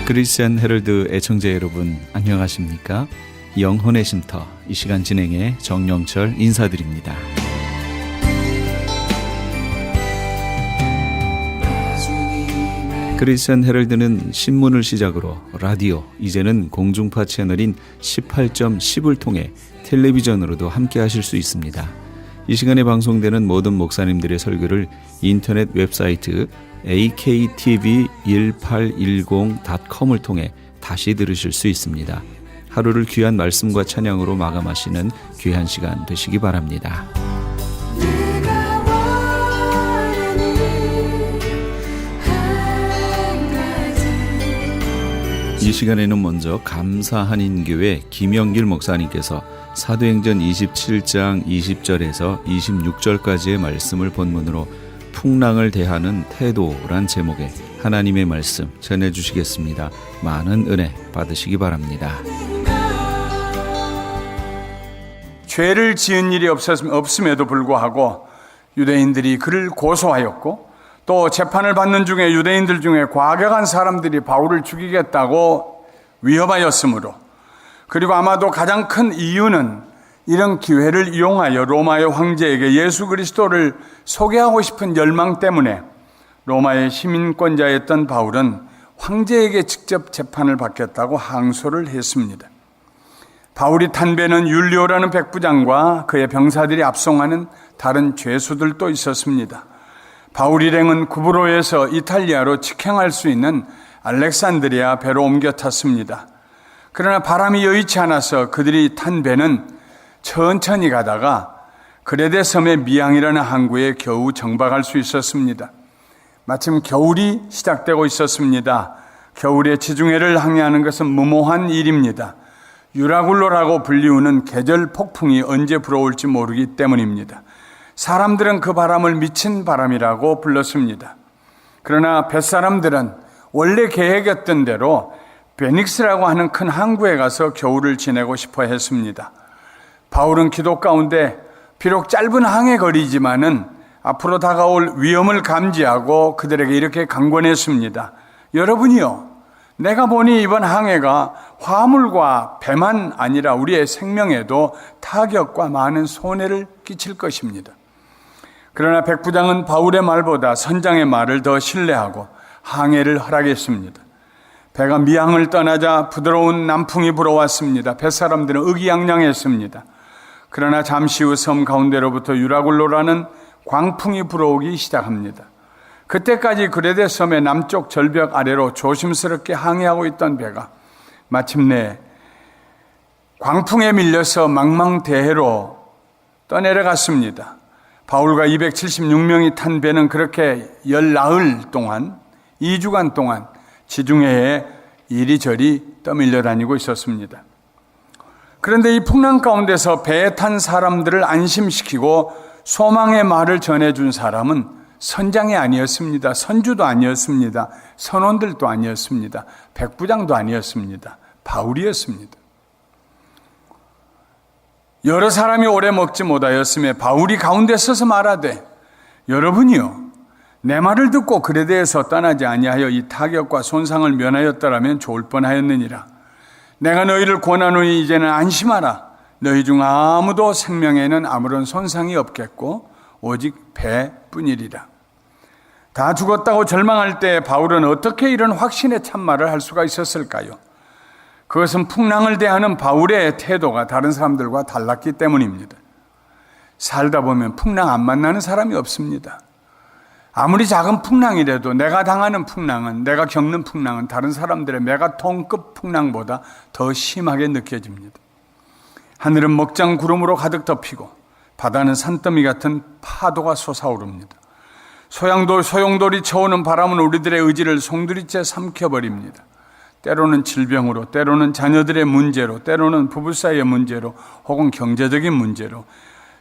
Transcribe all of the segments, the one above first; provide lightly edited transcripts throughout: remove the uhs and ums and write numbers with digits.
크리스천 헤럴드 애청자 여러분 안녕하십니까? 영혼의 쉼터 이 시간 진행의 정영철 인사드립니다. 크리스천 헤럴드는 신문을 시작으로 라디오, 이제는 공중파 채널인 18.10을 통해 텔레비전으로도 함께 하실 수 있습니다. 이 시간에 방송되는 모든 목사님들의 설교를 인터넷 웹사이트 aktv1810.com을 통해 다시 들으실 수 있습니다. 하루를 귀한 말씀과 찬양으로 마감하시는 귀한 시간 되시기 바랍니다. 이 시간에는 먼저 감사한인교회 김영길 목사님께서 사도행전 27장 20절에서 26절까지의 말씀을 본문으로 풍랑을 대하는 태도란 제목의 하나님의 말씀 전해주시겠습니다. 많은 은혜 받으시기 바랍니다. 죄를 지은 일이 없음에도 불구하고 유대인들이 그를 고소하였고, 또 재판을 받는 중에 유대인들 중에 과격한 사람들이 바울을 죽이겠다고 위협하였으므로, 그리고 아마도 가장 큰 이유는 이런 기회를 이용하여 로마의 황제에게 예수 그리스도를 소개하고 싶은 열망 때문에 로마의 시민권자였던 바울은 황제에게 직접 재판을 받겠다고 항소를 했습니다. 바울이 탄 배는 율리오라는 백부장과 그의 병사들이 압송하는 다른 죄수들도 있었습니다. 바울 일행은 구브로에서 이탈리아로 직행할 수 있는 알렉산드리아 배로 옮겨 탔습니다. 그러나 바람이 여의치 않아서 그들이 탄 배는 천천히 가다가 그레데 섬의 미앙이라는 항구에 겨우 정박할 수 있었습니다. 마침 겨울이 시작되고 있었습니다. 겨울에 지중해를 항해하는 것은 무모한 일입니다. 유라굴로라고 불리우는 계절 폭풍이 언제 불어올지 모르기 때문입니다. 사람들은 그 바람을 미친 바람이라고 불렀습니다. 그러나 뱃사람들은 원래 계획했던 대로 베닉스라고 하는 큰 항구에 가서 겨울을 지내고 싶어 했습니다. 바울은 기도 가운데 비록 짧은 항해 거리지만은 앞으로 다가올 위험을 감지하고 그들에게 이렇게 강권했습니다. 여러분이요, 내가 보니 이번 항해가 화물과 배만 아니라 우리의 생명에도 타격과 많은 손해를 끼칠 것입니다. 그러나 백부장은 바울의 말보다 선장의 말을 더 신뢰하고 항해를 허락했습니다. 배가 미항을 떠나자 부드러운 남풍이 불어왔습니다. 뱃사람들은 의기양양했습니다. 그러나 잠시 후 섬 가운데로부터 유라굴로라는 광풍이 불어오기 시작합니다. 그때까지 그레데 섬의 남쪽 절벽 아래로 조심스럽게 항해하고 있던 배가 마침내 광풍에 밀려서 망망대해로 떠내려갔습니다. 바울과 276명이 탄 배는 그렇게 열나흘 동안, 2주간 동안 지중해에 이리저리 떠밀려 다니고 있었습니다. 그런데 이 풍랑 가운데서 배에 탄 사람들을 안심시키고 소망의 말을 전해준 사람은 선장이 아니었습니다. 선주도 아니었습니다. 선원들도 아니었습니다. 백부장도 아니었습니다. 바울이었습니다. 여러 사람이 오래 먹지 못하였음에 바울이 가운데 서서 말하되, 여러분이요, 내 말을 듣고 그레데에서 떠나지 아니하여 이 타격과 손상을 면하였더라면 좋을 뻔하였느니라. 내가 너희를 권하노니 이제는 안심하라. 너희 중 아무도 생명에는 아무런 손상이 없겠고 오직 배뿐이리라. 다 죽었다고 절망할 때 바울은 어떻게 이런 확신의 참말을 할 수가 있었을까요? 그것은 풍랑을 대하는 바울의 태도가 다른 사람들과 달랐기 때문입니다. 살다 보면 풍랑 안 만나는 사람이 없습니다. 아무리 작은 풍랑이라도 내가 당하는 풍랑은, 내가 겪는 풍랑은 다른 사람들의 메가톤급 풍랑보다 더 심하게 느껴집니다. 하늘은 먹장 구름으로 가득 덮이고 바다는 산더미 같은 파도가 솟아오릅니다. 소용돌이 쳐오는 바람은 우리들의 의지를 송두리째 삼켜버립니다. 때로는 질병으로, 때로는 자녀들의 문제로, 때로는 부부 사이의 문제로, 혹은 경제적인 문제로,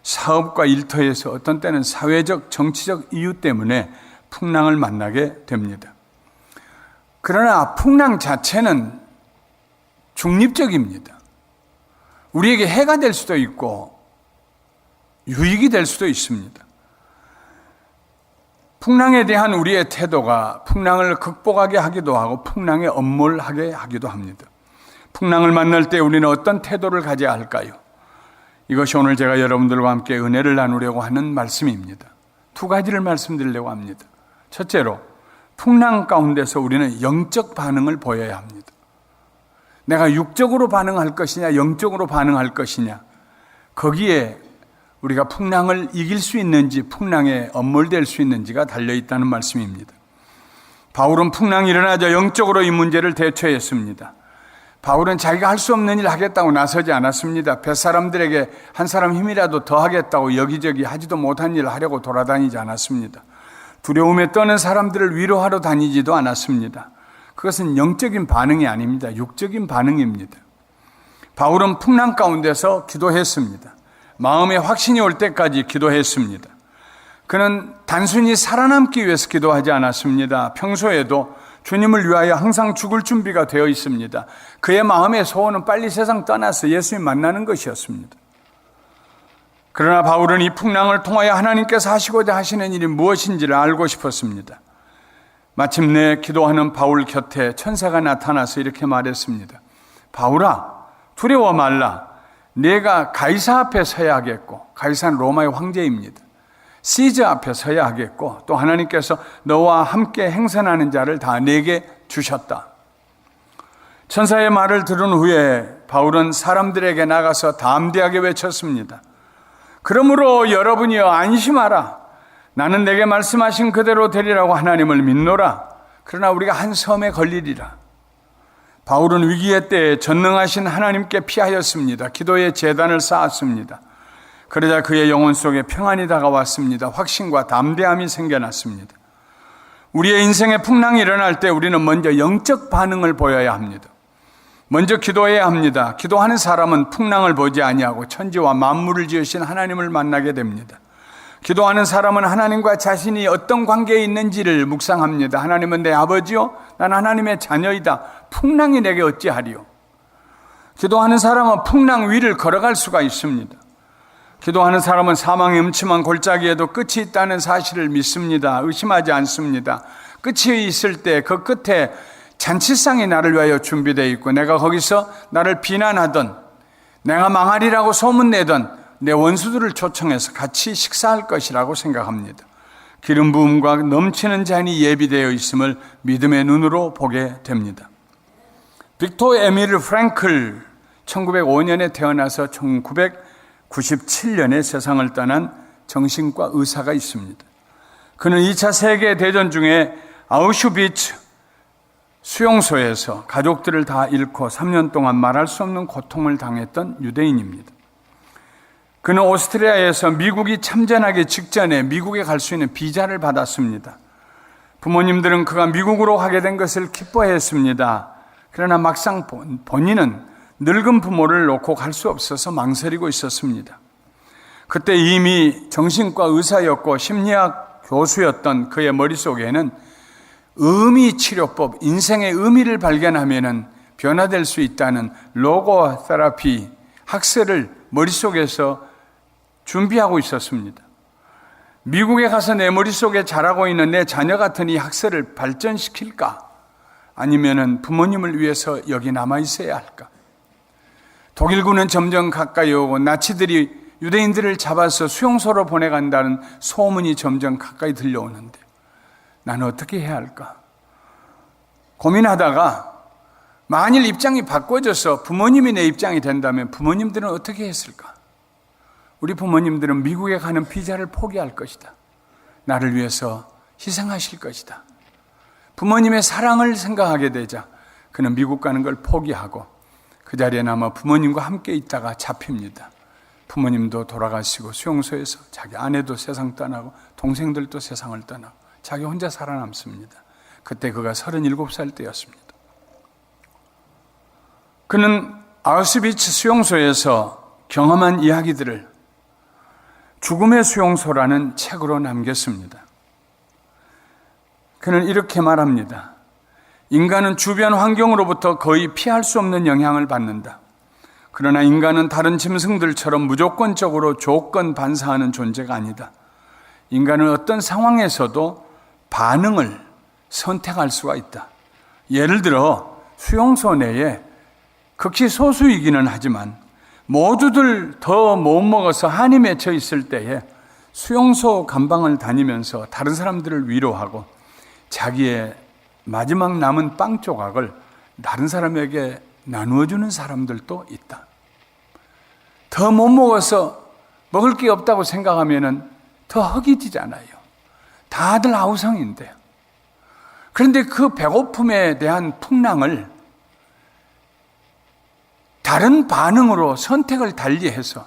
사업과 일터에서 어떤 때는 사회적, 정치적 이유 때문에 풍랑을 만나게 됩니다. 그러나 풍랑 자체는 중립적입니다. 우리에게 해가 될 수도 있고 유익이 될 수도 있습니다. 풍랑에 대한 우리의 태도가 풍랑을 극복하게 하기도 하고 풍랑에 엄몰하게 하기도 합니다. 풍랑을 만날 때 우리는 어떤 태도를 가져야 할까요? 이것이 오늘 제가 여러분들과 함께 은혜를 나누려고 하는 말씀입니다. 두 가지를 말씀드리려고 합니다. 첫째로, 풍랑 가운데서 우리는 영적 반응을 보여야 합니다. 내가 육적으로 반응할 것이냐, 영적으로 반응할 것이냐, 거기에 우리가 풍랑을 이길 수 있는지, 풍랑에 엄몰될 수 있는지가 달려있다는 말씀입니다. 바울은 풍랑이 일어나자 영적으로 이 문제를 대처했습니다. 바울은 자기가 할 수 없는 일 하겠다고 나서지 않았습니다. 뱃사람들에게 한 사람 힘이라도 더 하겠다고 여기저기 하지도 못한 일을 하려고 돌아다니지 않았습니다. 두려움에 떠는 사람들을 위로하러 다니지도 않았습니다. 그것은 영적인 반응이 아닙니다. 육적인 반응입니다. 바울은 풍랑 가운데서 기도했습니다. 마음에 확신이 올 때까지 기도했습니다. 그는 단순히 살아남기 위해서 기도하지 않았습니다. 평소에도 주님을 위하여 항상 죽을 준비가 되어 있습니다. 그의 마음의 소원은 빨리 세상 떠나서 예수님 만나는 것이었습니다. 그러나 바울은 이 풍랑을 통하여 하나님께서 하시고자 하시는 일이 무엇인지를 알고 싶었습니다. 마침내 기도하는 바울 곁에 천사가 나타나서 이렇게 말했습니다. 바울아, 두려워 말라. 네가 가이사 앞에 서야 하겠고, 가이사는 로마의 황제입니다. 시저 앞에 서야 하겠고, 또 하나님께서 너와 함께 행선하는 자를 다 내게 주셨다. 천사의 말을 들은 후에 바울은 사람들에게 나가서 담대하게 외쳤습니다. 그러므로 여러분이여 안심하라. 나는 내게 말씀하신 그대로 되리라고 하나님을 믿노라. 그러나 우리가 한 섬에 걸리리라. 바울은 위기의 때에 전능하신 하나님께 피하였습니다. 기도의 제단을 쌓았습니다. 그러자 그의 영혼 속에 평안이 다가왔습니다. 확신과 담대함이 생겨났습니다. 우리의 인생에 풍랑이 일어날 때 우리는 먼저 영적 반응을 보여야 합니다. 먼저 기도해야 합니다. 기도하는 사람은 풍랑을 보지 아니하고 천지와 만물을 지으신 하나님을 만나게 됩니다. 기도하는 사람은 하나님과 자신이 어떤 관계에 있는지를 묵상합니다. 하나님은 내 아버지요, 난 하나님의 자녀이다. 풍랑이 내게 어찌하리요. 기도하는 사람은 풍랑 위를 걸어갈 수가 있습니다. 기도하는 사람은 사망의 음침한 골짜기에도 끝이 있다는 사실을 믿습니다. 의심하지 않습니다. 끝이 있을 때 그 끝에 잔치상이 나를 위하여 준비되어 있고, 내가 거기서 나를 비난하던, 내가 망하리라고 소문내던 내 원수들을 초청해서 같이 식사할 것이라고 생각합니다. 기름 부음과 넘치는 잔이 예비되어 있음을 믿음의 눈으로 보게 됩니다. 빅토 에밀 프랭클, 1905년에 태어나서 1997년에 세상을 떠난 정신과 의사가 있습니다. 그는 2차 세계대전 중에 아우슈비츠 수용소에서 가족들을 다 잃고 3년 동안 말할 수 없는 고통을 당했던 유대인입니다. 그는 오스트리아에서 미국이 참전하기 직전에 미국에 갈 수 있는 비자를 받았습니다. 부모님들은 그가 미국으로 가게 된 것을 기뻐했습니다. 그러나 막상 본인은 늙은 부모를 놓고 갈 수 없어서 망설이고 있었습니다. 그때 이미 정신과 의사였고 심리학 교수였던 그의 머릿속에는 의미치료법, 인생의 의미를 발견하면 변화될 수 있다는 로고 테라피 학설을 머릿속에서 준비하고 있었습니다. 미국에 가서 내 머릿속에 자라고 있는 내 자녀 같은 이 학설을 발전시킬까? 아니면은 부모님을 위해서 여기 남아 있어야 할까? 독일군은 점점 가까이 오고 나치들이 유대인들을 잡아서 수용소로 보내간다는 소문이 점점 가까이 들려오는데 나는 어떻게 해야 할까? 고민하다가 만일 입장이 바꿔져서 부모님이 내 입장이 된다면 부모님들은 어떻게 했을까? 우리 부모님들은 미국에 가는 비자를 포기할 것이다. 나를 위해서 희생하실 것이다. 부모님의 사랑을 생각하게 되자 그는 미국 가는 걸 포기하고 그 자리에 남아 부모님과 함께 있다가 잡힙니다. 부모님도 돌아가시고 수용소에서 자기 아내도 세상 떠나고 동생들도 세상을 떠나고 자기 혼자 살아남습니다. 그때 그가 37살 때였습니다. 그는 아우슈비츠 수용소에서 경험한 이야기들을 죽음의 수용소라는 책으로 남겼습니다. 그는 이렇게 말합니다. 인간은 주변 환경으로부터 거의 피할 수 없는 영향을 받는다. 그러나 인간은 다른 짐승들처럼 무조건적으로 조건 반사하는 존재가 아니다. 인간은 어떤 상황에서도 반응을 선택할 수가 있다. 예를 들어 수용소 내에 극히 소수이기는 하지만 모두들 더 못 먹어서 한이 맺혀 있을 때에 수용소 감방을 다니면서 다른 사람들을 위로하고 자기의 마지막 남은 빵 조각을 다른 사람에게 나누어주는 사람들도 있다. 더 못 먹어서 먹을 게 없다고 생각하면 더 허기지잖아요. 다들 아우성인데요. 그런데 그 배고픔에 대한 풍랑을 다른 반응으로 선택을 달리해서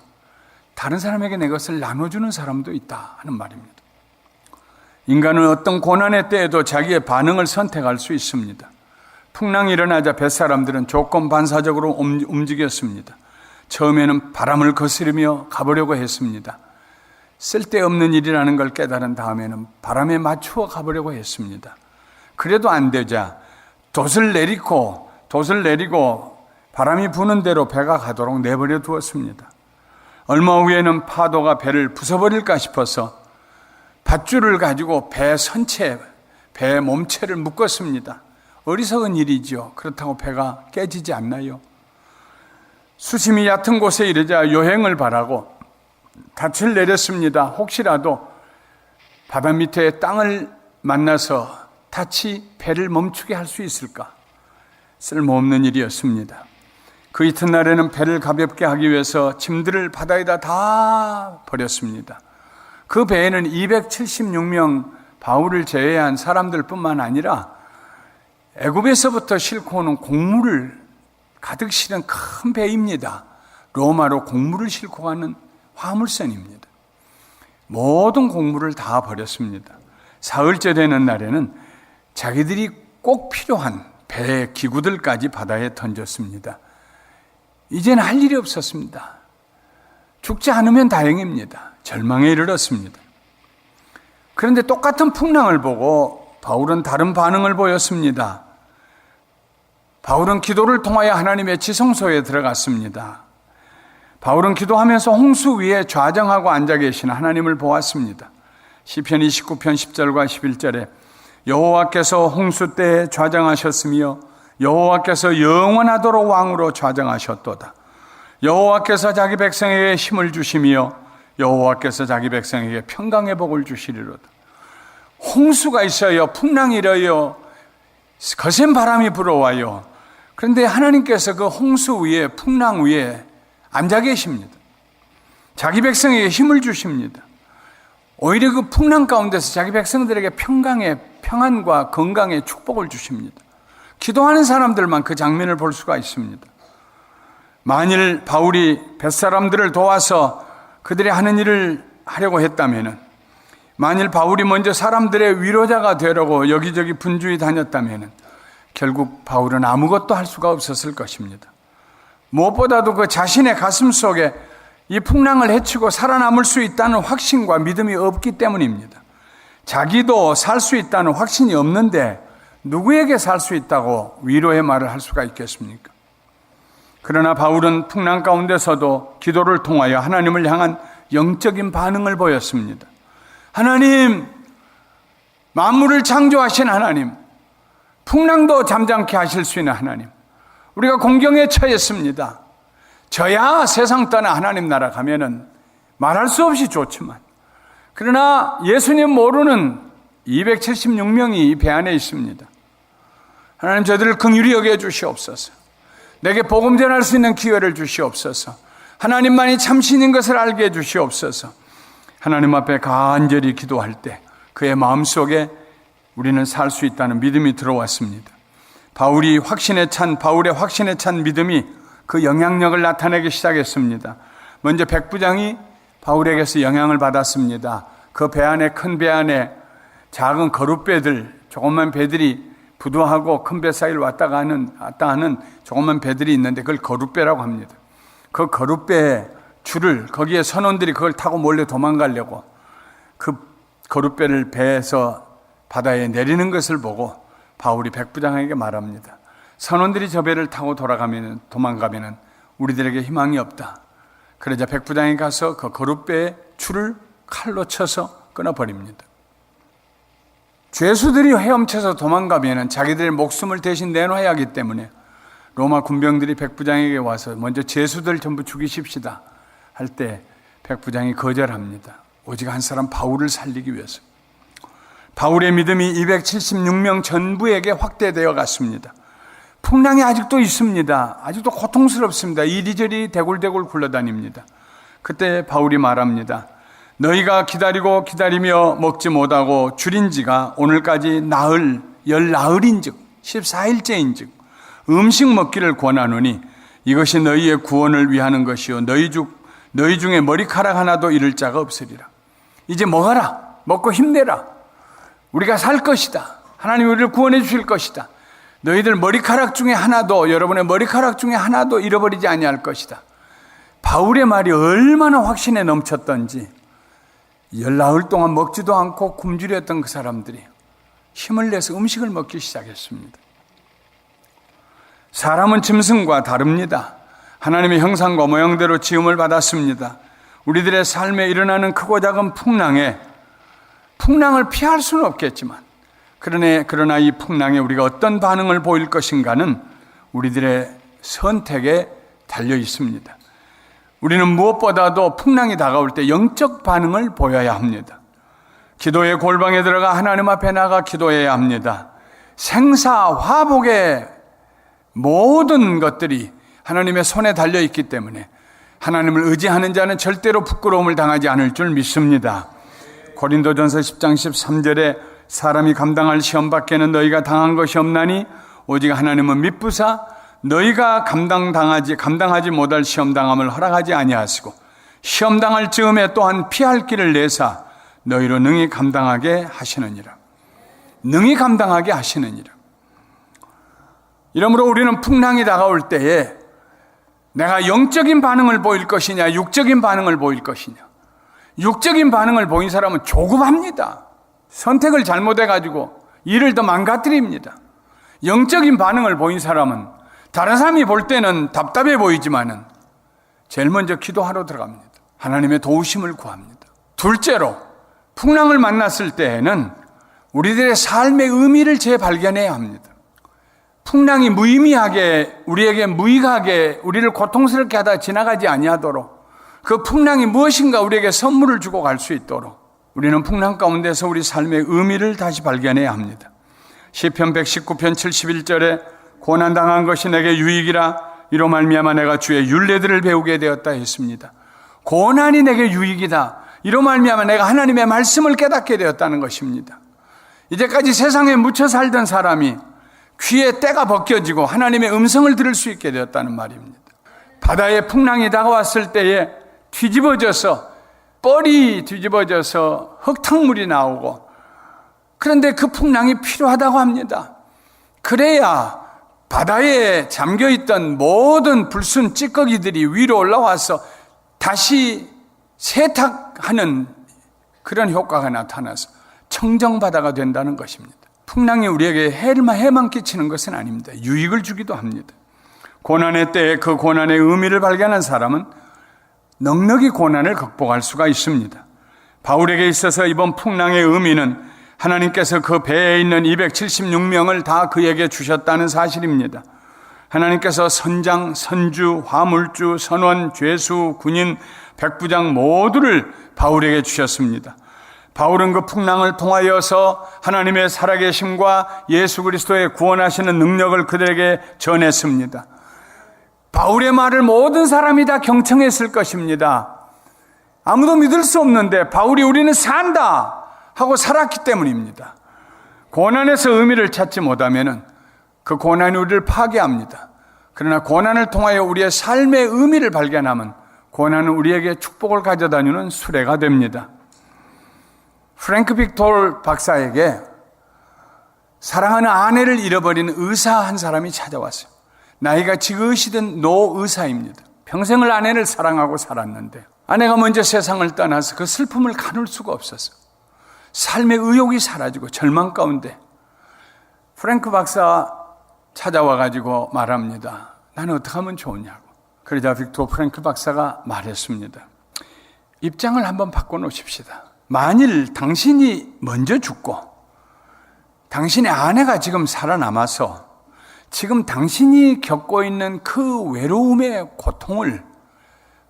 다른 사람에게 내 것을 나눠주는 사람도 있다 하는 말입니다. 인간은 어떤 고난의 때에도 자기의 반응을 선택할 수 있습니다. 풍랑이 일어나자 뱃사람들은 조건 반사적으로 움직였습니다. 처음에는 바람을 거스르며 가보려고 했습니다. 쓸데없는 일이라는 걸 깨달은 다음에는 바람에 맞추어 가보려고 했습니다. 그래도 안 되자 돛을 내리고 바람이 부는 대로 배가 가도록 내버려 두었습니다. 얼마 후에는 파도가 배를 부숴버릴까 싶어서 밧줄을 가지고 배 선체, 배 몸체를 묶었습니다. 어리석은 일이죠. 그렇다고 배가 깨지지 않나요? 수심이 얕은 곳에 이르자 요행을 바라고 닻을 내렸습니다. 혹시라도 바다 밑에 땅을 만나서 닻이 배를 멈추게 할 수 있을까? 쓸모없는 일이었습니다. 그 이튿날에는 배를 가볍게 하기 위해서 짐들을 바다에다 다 버렸습니다. 그 배에는 276명 바울을 제외한 사람들 뿐만 아니라 애굽에서부터 싣고 오는 곡물을 가득 실은 큰 배입니다. 로마로 곡물을 싣고 가는 화물선입니다. 모든 곡물을 다 버렸습니다. 사흘째 되는 날에는 자기들이 꼭 필요한 배의 기구들까지 바다에 던졌습니다. 이제는 할 일이 없었습니다. 죽지 않으면 다행입니다. 절망에 이르렀습니다. 그런데 똑같은 풍랑을 보고 바울은 다른 반응을 보였습니다. 바울은 기도를 통하여 하나님의 지성소에 들어갔습니다. 바울은 기도하면서 홍수 위에 좌정하고 앉아 계신 하나님을 보았습니다. 시편 29편 10절과 11절에 여호와께서 홍수 때에 좌정하셨으며 여호와께서 영원하도록 왕으로 좌정하셨도다. 여호와께서 자기 백성에게 힘을 주시며 여호와께서 자기 백성에게 평강의 복을 주시리로다. 홍수가 있어요. 풍랑이 일어요. 거센 바람이 불어와요. 그런데 하나님께서 그 홍수 위에, 풍랑 위에 앉아 계십니다. 자기 백성에게 힘을 주십니다. 오히려 그 풍랑 가운데서 자기 백성들에게 평안과 건강의 축복을 주십니다. 기도하는 사람들만 그 장면을 볼 수가 있습니다. 만일 바울이 뱃사람들을 도와서 그들이 하는 일을 하려고 했다면, 만일 바울이 먼저 사람들의 위로자가 되려고 여기저기 분주히 다녔다면 결국 바울은 아무것도 할 수가 없었을 것입니다. 무엇보다도 그 자신의 가슴 속에 이 풍랑을 헤치고 살아남을 수 있다는 확신과 믿음이 없기 때문입니다. 자기도 살 수 있다는 확신이 없는데 누구에게 살 수 있다고 위로의 말을 할 수가 있겠습니까? 그러나 바울은 풍랑 가운데서도 기도를 통하여 하나님을 향한 영적인 반응을 보였습니다. 하나님, 만물을 창조하신 하나님, 풍랑도 잠잠케 하실 수 있는 하나님, 우리가 공경에 처했습니다. 저야 세상 떠나 하나님 나라 가면은 말할 수 없이 좋지만, 그러나 예수님 모르는 276명이 이 배 안에 있습니다. 하나님, 저들을 긍휼히 여겨 주시옵소서. 내게 복음 전할 수 있는 기회를 주시옵소서. 하나님만이 참신인 것을 알게 해 주시옵소서. 하나님 앞에 간절히 기도할 때 그의 마음속에 우리는 살 수 있다는 믿음이 들어왔습니다. 바울의 확신에 찬 믿음이 그 영향력을 나타내기 시작했습니다. 먼저 백부장이 바울에게서 영향을 받았습니다. 그 배 안에, 큰 배 안에 작은 거룻배들, 조그만 배들이 부두하고 큰 배 사이를 왔다 하는 조그만 배들이 있는데 그걸 거룻배라고 합니다. 그 거룻배의 줄을, 거기에 선원들이 그걸 타고 몰래 도망가려고 그 거룻배를 배에서 바다에 내리는 것을 보고 바울이 백부장에게 말합니다. 선원들이 저 배를 타고 도망가면 우리들에게 희망이 없다. 그러자 백부장이 가서 그 거룻배의 줄을 칼로 쳐서 끊어버립니다. 죄수들이 헤엄쳐서 도망가면 자기들의 목숨을 대신 내놔야 하기 때문에 로마 군병들이 백부장에게 와서 먼저 죄수들 전부 죽이십시다 할 때 백부장이 거절합니다. 오직 한 사람 바울을 살리기 위해서. 바울의 믿음이 276명 전부에게 확대되어 갔습니다. 풍랑이 아직도 있습니다. 아직도 고통스럽습니다. 이리저리 대굴대굴 굴러다닙니다. 그때 바울이 말합니다. 너희가 기다리고 기다리며 먹지 못하고 줄인 지가 오늘까지 열나흘인즉 14일째인즉 음식 먹기를 권하노니 이것이 너희의 구원을 위하는 것이요 너희 중에 머리카락 하나도 잃을 자가 없으리라. 이제 먹어라. 먹고 힘내라. 우리가 살 것이다. 하나님 우리를 구원해 주실 것이다. 너희들 여러분의 머리카락 중에 하나도 잃어버리지 아니할 것이다. 바울의 말이 얼마나 확신에 넘쳤던지 열나흘 동안 먹지도 않고 굶주렸던 그 사람들이 힘을 내서 음식을 먹기 시작했습니다. 사람은 짐승과 다릅니다. 하나님의 형상과 모양대로 지음을 받았습니다. 우리들의 삶에 일어나는 크고 작은 풍랑을 피할 수는 없겠지만 그러나 이 풍랑에 우리가 어떤 반응을 보일 것인가는 우리들의 선택에 달려 있습니다. 우리는 무엇보다도 풍랑이 다가올 때 영적 반응을 보여야 합니다. 기도의 골방에 들어가 하나님 앞에 나가 기도해야 합니다. 생사화복의 모든 것들이 하나님의 손에 달려있기 때문에 하나님을 의지하는 자는 절대로 부끄러움을 당하지 않을 줄 믿습니다. 고린도전서 10장 13절에 사람이 감당할 시험 밖에는 너희가 당한 것이 없나니 오직 하나님은 미쁘사 너희가 감당하지 못할 시험당함을 허락하지 아니하시고 시험당할 즈음에 또한 피할 길을 내사 너희로 능히 감당하게 하시느니라. 능히 감당하게 하시느니라. 이러므로 우리는 풍랑이 다가올 때에 내가 영적인 반응을 보일 것이냐 육적인 반응을 보일 것이냐. 육적인 반응을 보인 사람은 조급합니다. 선택을 잘못해가지고 일을 더 망가뜨립니다. 영적인 반응을 보인 사람은 다른 사람이 볼 때는 답답해 보이지만은 제일 먼저 기도하러 들어갑니다. 하나님의 도우심을 구합니다. 둘째로 풍랑을 만났을 때에는 우리들의 삶의 의미를 재발견해야 합니다. 풍랑이 무의미하게 우리에게 무익하게 우리를 고통스럽게 하다 지나가지 아니하도록 그 풍랑이 무엇인가 우리에게 선물을 주고 갈 수 있도록 우리는 풍랑 가운데서 우리 삶의 의미를 다시 발견해야 합니다. 시편 119편 71절에 고난당한 것이 내게 유익이라 이로 말미암아 내가 주의 율례들을 배우게 되었다 했습니다. 고난이 내게 유익이다. 이로 말미암아 내가 하나님의 말씀을 깨닫게 되었다는 것입니다. 이제까지 세상에 묻혀 살던 사람이 귀에 때가 벗겨지고 하나님의 음성을 들을 수 있게 되었다는 말입니다. 바다에 풍랑이 다가왔을 때에 뻘이 뒤집어져서 흙탕물이 나오고 그런데 그 풍랑이 필요하다고 합니다. 그래야 바다에 잠겨있던 모든 불순 찌꺼기들이 위로 올라와서 다시 세탁하는 그런 효과가 나타나서 청정바다가 된다는 것입니다. 풍랑이 우리에게 해만 끼치는 것은 아닙니다. 유익을 주기도 합니다. 고난의 때에 그 고난의 의미를 발견한 사람은 넉넉히 고난을 극복할 수가 있습니다. 바울에게 있어서 이번 풍랑의 의미는 하나님께서 그 배에 있는 276명을 다 그에게 주셨다는 사실입니다. 하나님께서 선장, 선주, 화물주, 선원, 죄수, 군인, 백부장 모두를 바울에게 주셨습니다. 바울은 그 풍랑을 통하여서 하나님의 살아계심과 예수 그리스도의 구원하시는 능력을 그들에게 전했습니다. 바울의 말을 모든 사람이 다 경청했을 것입니다. 아무도 믿을 수 없는데 바울이 우리는 산다 하고 살았기 때문입니다. 고난에서 의미를 찾지 못하면 그 고난이 우리를 파괴합니다. 그러나 고난을 통하여 우리의 삶의 의미를 발견하면 고난은 우리에게 축복을 가져다주는 수레가 됩니다. 프랭크 빅토르 박사에게 사랑하는 아내를 잃어버린 의사 한 사람이 찾아왔어요. 나이가 지긋이든 노의사입니다. 평생을 아내를 사랑하고 살았는데 아내가 먼저 세상을 떠나서 그 슬픔을 가눌 수가 없었어요. 삶의 의욕이 사라지고 절망 가운데 프랭크 박사 찾아와가지고 말합니다. 나는 어떻게 하면 좋으냐고. 그러자 프랭크 박사가 말했습니다. 입장을 한번 바꿔놓으십시다. 만일 당신이 먼저 죽고 당신의 아내가 지금 살아남아서 지금 당신이 겪고 있는 그 외로움의 고통을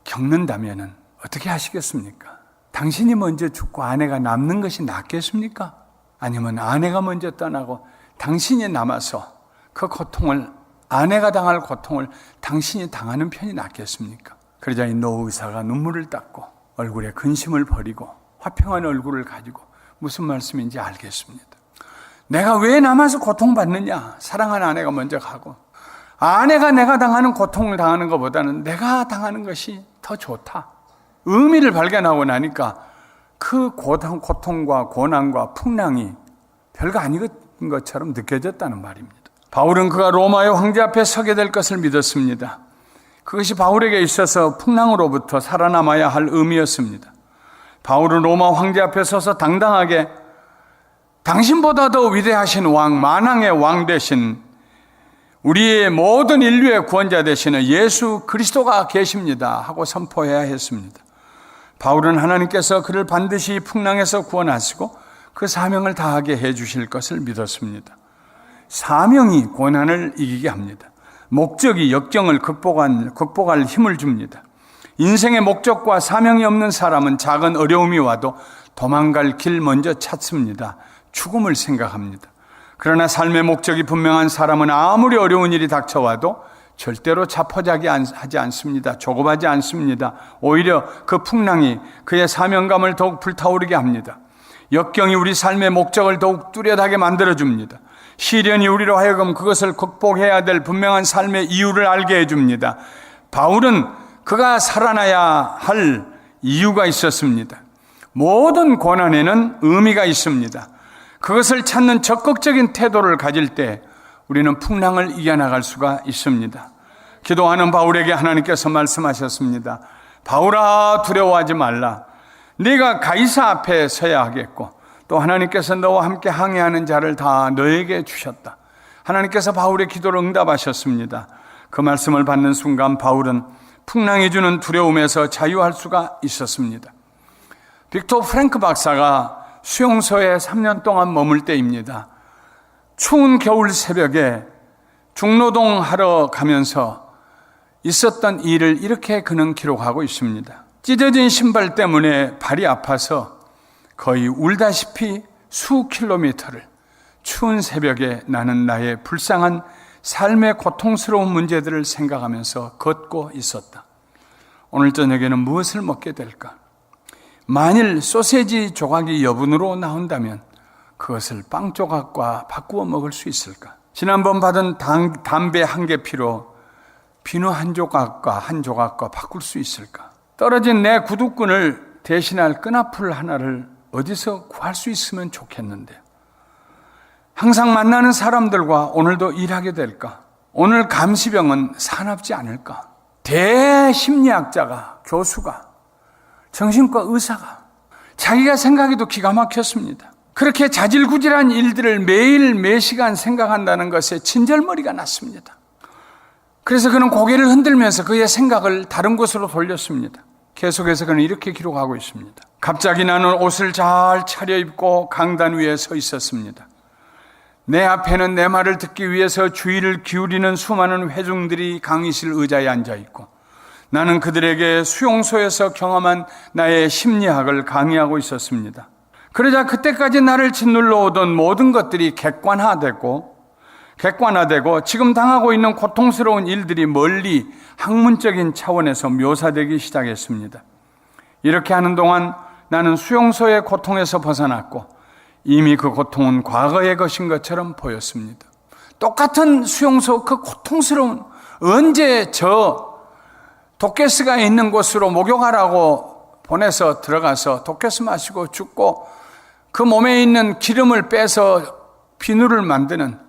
겪는다면 어떻게 하시겠습니까? 당신이 먼저 죽고 아내가 남는 것이 낫겠습니까? 아니면 아내가 먼저 떠나고 당신이 남아서 그 고통을, 아내가 당할 고통을 당신이 당하는 편이 낫겠습니까? 그러자 이 노 의사가 눈물을 닦고 얼굴에 근심을 버리고 화평한 얼굴을 가지고 무슨 말씀인지 알겠습니다. 내가 왜 남아서 고통받느냐? 사랑하는 아내가 먼저 가고, 아내가 내가 당하는 고통을 당하는 것보다는 내가 당하는 것이 더 좋다. 의미를 발견하고 나니까 그 고통과 고난과 풍랑이 별거 아닌 것처럼 느껴졌다는 말입니다. 바울은 그가 로마의 황제 앞에 서게 될 것을 믿었습니다. 그것이 바울에게 있어서 풍랑으로부터 살아남아야 할 의미였습니다. 바울은 로마 황제 앞에 서서 당당하게 당신보다 더 위대하신 왕, 만왕의 왕 되신 우리의 모든 인류의 구원자 되시는 예수 그리스도가 계십니다 하고 선포해야 했습니다. 바울은 하나님께서 그를 반드시 풍랑에서 구원하시고 그 사명을 다하게 해 주실 것을 믿었습니다. 사명이 고난을 이기게 합니다. 목적이 역경을 극복할 힘을 줍니다. 인생의 목적과 사명이 없는 사람은 작은 어려움이 와도 도망갈 길 먼저 찾습니다. 죽음을 생각합니다. 그러나 삶의 목적이 분명한 사람은 아무리 어려운 일이 닥쳐와도 절대로 자포자기하지 않습니다. 조급하지 않습니다. 오히려 그 풍랑이 그의 사명감을 더욱 불타오르게 합니다. 역경이 우리 삶의 목적을 더욱 뚜렷하게 만들어줍니다. 시련이 우리로 하여금 그것을 극복해야 될 분명한 삶의 이유를 알게 해줍니다. 바울은 그가 살아나야 할 이유가 있었습니다. 모든 고난에는 의미가 있습니다. 그것을 찾는 적극적인 태도를 가질 때 우리는 풍랑을 이겨나갈 수가 있습니다. 기도하는 바울에게 하나님께서 말씀하셨습니다. 바울아, 두려워하지 말라. 네가 가이사 앞에 서야 하겠고 또 하나님께서 너와 함께 항해하는 자를 다 너에게 주셨다. 하나님께서 바울의 기도를 응답하셨습니다. 그 말씀을 받는 순간 바울은 풍랑이 주는 두려움에서 자유할 수가 있었습니다. 빅토 프랭크 박사가 수용소에 3년 동안 머물 때입니다. 추운 겨울 새벽에 중노동하러 가면서 있었던 일을 이렇게 그는 기록하고 있습니다. 찢어진 신발 때문에 발이 아파서 거의 울다시피 수 킬로미터를 추운 새벽에 나는 나의 불쌍한 삶의 고통스러운 문제들을 생각하면서 걷고 있었다. 오늘 저녁에는 무엇을 먹게 될까? 만일 소세지 조각이 여분으로 나온다면 그것을 빵 조각과 바꾸어 먹을 수 있을까? 지난번 받은 담배 한 개 피로 비누 한 조각과 바꿀 수 있을까? 떨어진 내 구두끈을 대신할 끈앞을 하나를 어디서 구할 수 있으면 좋겠는데, 항상 만나는 사람들과 오늘도 일하게 될까? 오늘 감시병은 사납지 않을까? 대심리학자가, 교수가, 정신과 의사가 자기가 생각해도 기가 막혔습니다. 그렇게 자질구질한 일들을 매일 매시간 생각한다는 것에 진절머리가 났습니다. 그래서 그는 고개를 흔들면서 그의 생각을 다른 곳으로 돌렸습니다. 계속해서 그는 이렇게 기록하고 있습니다. 갑자기 나는 옷을 잘 차려입고 강단 위에 서 있었습니다. 내 앞에는 내 말을 듣기 위해서 주의를 기울이는 수많은 회중들이 강의실 의자에 앉아있고, 나는 그들에게 수용소에서 경험한 나의 심리학을 강의하고 있었습니다. 그러자 그때까지 나를 짓눌러 오던 모든 것들이 객관화되고 지금 당하고 있는 고통스러운 일들이 멀리 학문적인 차원에서 묘사되기 시작했습니다. 이렇게 하는 동안 나는 수용소의 고통에서 벗어났고 이미 그 고통은 과거의 것인 것처럼 보였습니다. 똑같은 수용소 그 고통스러운, 언제 저 도케스가 있는 곳으로 목욕하라고 보내서 들어가서 도케스 마시고 죽고 그 몸에 있는 기름을 빼서 비누를 만드는,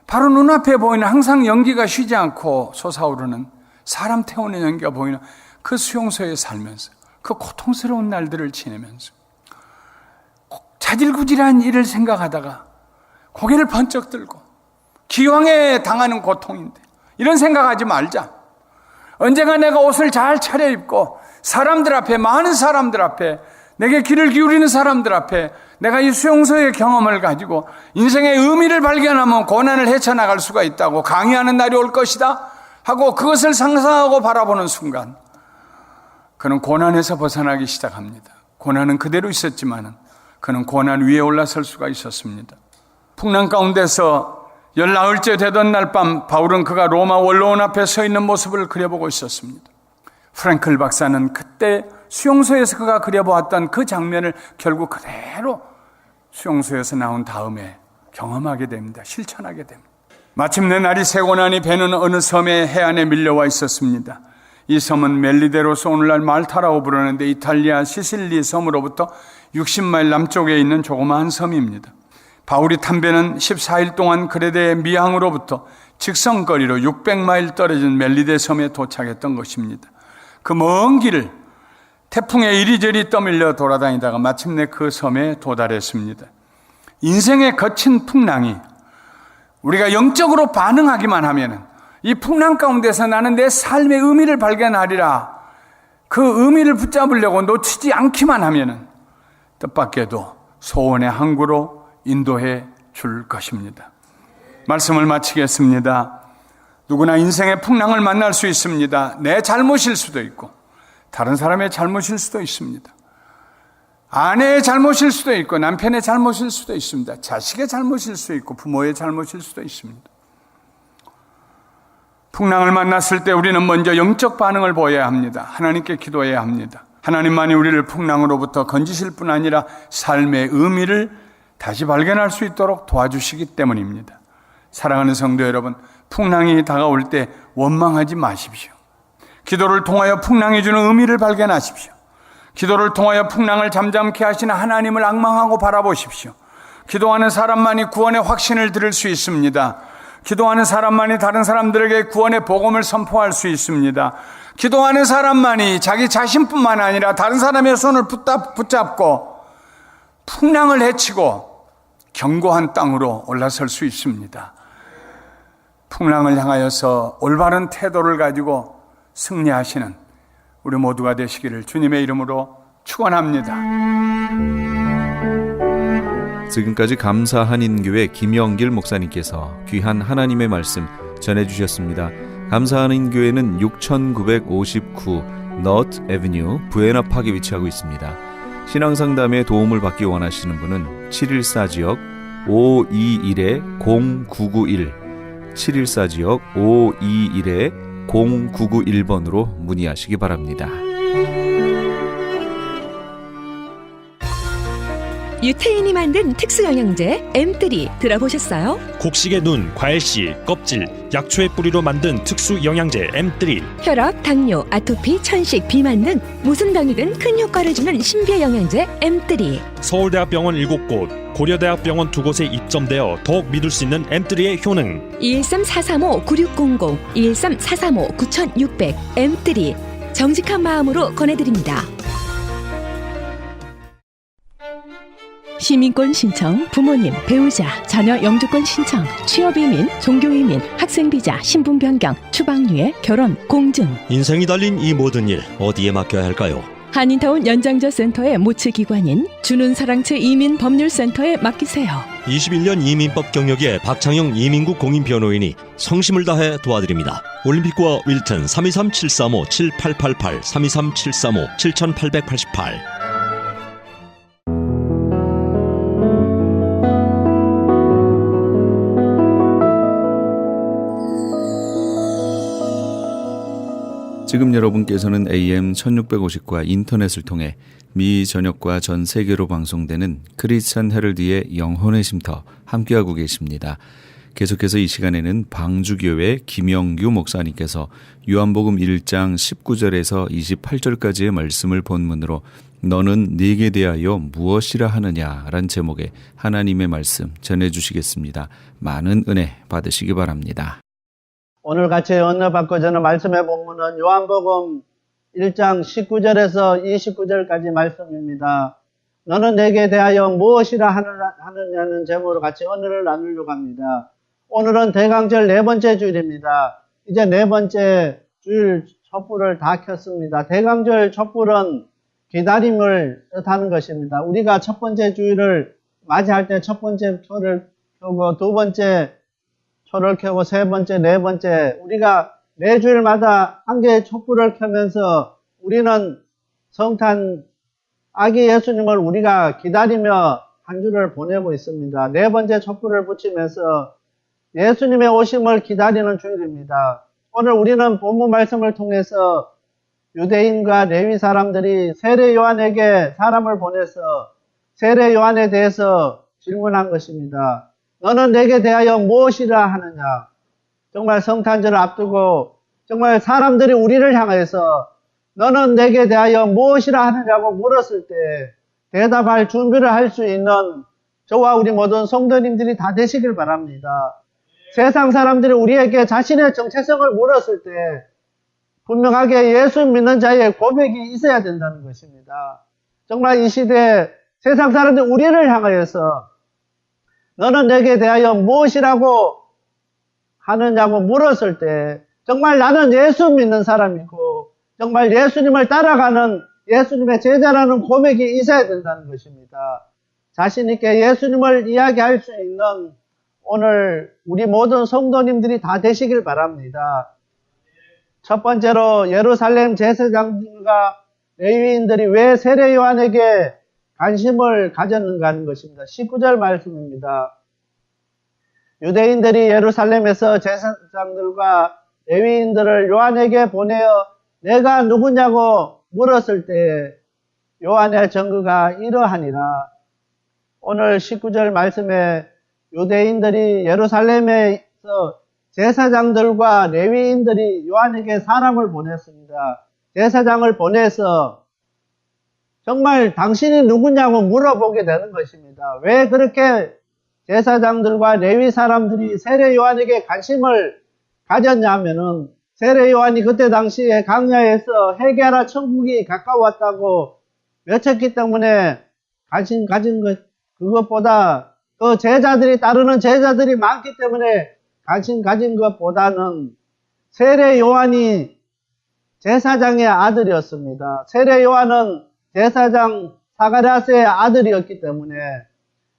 바로 눈앞에 보이는, 항상 연기가 쉬지 않고 솟아오르는, 사람 태우는 연기가 보이는 그 수용소에 살면서 그 고통스러운 날들을 지내면서 자질구질한 일을 생각하다가 고개를 번쩍 들고, 기왕에 당하는 고통인데 이런 생각하지 말자. 언젠가 내가 옷을 잘 차려입고 사람들 앞에, 많은 사람들 앞에, 내게 귀를 기울이는 사람들 앞에 내가 이 수용소의 경험을 가지고 인생의 의미를 발견하면 고난을 헤쳐나갈 수가 있다고, 강의하는 날이 올 것이다 하고 그것을 상상하고 바라보는 순간 그는 고난에서 벗어나기 시작합니다. 고난은 그대로 있었지만 그는 고난 위에 올라설 수가 있었습니다. 풍랑 가운데서 19일째 되던 날 밤 바울은 그가 로마 원로원 앞에 서 있는 모습을 그려보고 있었습니다. 프랭클 박사는 그때 수용소에서 그가 그려보았던 그 장면을 결국 그대로 수용소에서 나온 다음에 경험하게 됩니다. 실천하게 됩니다. 마침내 날이 새고 나니 배는 어느 섬의 해안에 밀려와 있었습니다. 이 섬은 멜리데로서 오늘날 말타라고 부르는데 이탈리아 시실리 섬으로부터 60마일 남쪽에 있는 조그마한 섬입니다. 바울이 탄 배는 14일 동안 그레데의 미항으로부터 직선거리로 600마일 떨어진 멜리데 섬에 도착했던 것입니다. 그 먼 길을 태풍에 이리저리 떠밀려 돌아다니다가 마침내 그 섬에 도달했습니다. 인생의 거친 풍랑이 우리가 영적으로 반응하기만 하면 이 풍랑 가운데서 나는 내 삶의 의미를 발견하리라, 그 의미를 붙잡으려고 놓치지 않기만 하면 뜻밖에도 소원의 항구로 인도해 줄 것입니다. 말씀을 마치겠습니다. 누구나 인생의 풍랑을 만날 수 있습니다. 내 잘못일 수도 있고 다른 사람의 잘못일 수도 있습니다. 아내의 잘못일 수도 있고 남편의 잘못일 수도 있습니다. 자식의 잘못일 수도 있고 부모의 잘못일 수도 있습니다. 풍랑을 만났을 때 우리는 먼저 영적 반응을 보여야 합니다. 하나님께 기도해야 합니다. 하나님만이 우리를 풍랑으로부터 건지실 뿐 아니라 삶의 의미를 다시 발견할 수 있도록 도와주시기 때문입니다. 사랑하는 성도 여러분, 풍랑이 다가올 때 원망하지 마십시오. 기도를 통하여 풍랑이 주는 의미를 발견하십시오. 기도를 통하여 풍랑을 잠잠케 하시는 하나님을 앙망하고 바라보십시오. 기도하는 사람만이 구원의 확신을 들을 수 있습니다. 기도하는 사람만이 다른 사람들에게 구원의 복음을 선포할 수 있습니다. 기도하는 사람만이 자기 자신뿐만 아니라 다른 사람의 손을 붙잡고 풍랑을 헤치고 견고한 땅으로 올라설 수 있습니다. 풍랑을 향하여서 올바른 태도를 가지고 승리하시는 우리 모두가 되시기를 주님의 이름으로 축원합니다. 지금까지 감사 한인교회 김영길 목사님께서 귀한 하나님의 말씀 전해주셨습니다. 감사 한인교회는 6959 너트 애비뉴 부에나팍에 위치하고 있습니다. 신앙상담에 도움을 받기 원하시는 분은 714지역 521-0991 714지역 521-0991번으로 문의하시기 바랍니다. 유태인이 만든 특수영양제 M3 들어보셨어요? 곡식의 눈, 과일씨, 껍질, 약초의 뿌리로 만든 특수 영양제 M3. 혈압, 당뇨, 아토피, 천식, 비만 등 무슨 병이든 큰 효과를 주는 신비의 영양제 M3. 서울대학병원 7곳, 고려대학병원 2곳에 입점되어 더욱 믿을 수 있는 M3의 효능. 213-435-9600, 213-435-9600 M3 정직한 마음으로 권해드립니다. 시민권 신청, 부모님, 배우자, 자녀 영주권 신청, 취업이민, 종교이민, 학생비자, 신분 변경, 추방유예, 결혼, 공증. 인생이 달린 이 모든 일 어디에 맡겨야 할까요? 한인타운 연장자 센터의 모치기관인 주는사랑채 이민법률센터에 맡기세요. 21년 이민법 경력의 박창영 이민국 공인변호인이 성심을 다해 도와드립니다. 올림픽과 윌튼 323-735-7888 323-735-7888. 지금 여러분께서는 AM 1650과 인터넷을 통해 미 전역과 전 세계로 방송되는 크리스찬 헤럴드의 영혼의 쉼터 함께하고 계십니다. 계속해서 이 시간에는 방주교회 김영규 목사님께서 요한복음 1장 19절에서 28절까지의 말씀을 본문으로 너는 네게 대하여 무엇이라 하느냐라는 제목의 하나님의 말씀 전해주시겠습니다. 많은 은혜 받으시기 바랍니다. 오늘 같이 언어 바꿔주는 말씀의 본문은 요한복음 1장 19절에서 29절까지 말씀입니다. 너는 내게 대하여 무엇이라 하느냐는 제목으로 같이 언어를 나누려고 합니다. 오늘은 대강절 네 번째 주일입니다. 이제 네 번째 주일 촛불을 다 켰습니다. 대강절 촛불은 기다림을 뜻하는 것입니다. 우리가 첫 번째 주일을 맞이할 때 첫 번째 초를 켜고 두 번째 초를 켜고 세 번째, 네 번째 우리가 매 주일마다 한 개의 촛불을 켜면서 우리는 성탄 아기 예수님을 우리가 기다리며 한 주를 보내고 있습니다. 네 번째 촛불을 붙이면서 예수님의 오심을 기다리는 주일입니다. 오늘 우리는 본문 말씀을 통해서 유대인과 레위 사람들이 세례 요한에게 사람을 보내서 세례 요한에 대해서 질문한 것입니다. 너는 내게 대하여 무엇이라 하느냐? 정말 성탄절을 앞두고 정말 사람들이 우리를 향해서 너는 내게 대하여 무엇이라 하느냐고 물었을 때 대답할 준비를 할 수 있는 저와 우리 모든 성도님들이 다 되시길 바랍니다. 세상 사람들이 우리에게 자신의 정체성을 물었을 때 분명하게 예수 믿는 자의 고백이 있어야 된다는 것입니다. 정말 이 시대에 세상 사람들이 우리를 향하여서 너는 내게 대하여 무엇이라고 하느냐고 물었을 때 정말 나는 예수 믿는 사람이고 정말 예수님을 따라가는 예수님의 제자라는 고백이 있어야 된다는 것입니다. 자신 있게 예수님을 이야기할 수 있는 오늘 우리 모든 성도님들이 다 되시길 바랍니다. 첫 번째로 예루살렘 제사장들과 레위인들이 왜 세례 요한에게 관심을 가졌는가 하는 것입니다. 19절 말씀입니다. 유대인들이 예루살렘에서 제사장들과 레위인들을 요한에게 보내어 내가 누구냐고 물었을 때 요한의 증거가 이러하니라. 오늘 19절 말씀에 유대인들이 예루살렘에서 제사장들과 레위인들이 요한에게 사람을 보냈습니다. 제사장을 보내서 정말 당신이 누구냐고 물어보게 되는 것입니다. 왜 그렇게 제사장들과 레위 사람들이 세례 요한에게 관심을 가졌냐면은 세례 요한이 그때 당시에 광야에서 회개하라 천국이 가까웠다고 외쳤기 때문에 관심 가진 것 그것보다 그 제자들이 따르는 제자들이 많기 때문에 관심 가진 것보다는 세례 요한이 제사장의 아들이었습니다. 세례 요한은 제사장 사가랴스의 아들이었기 때문에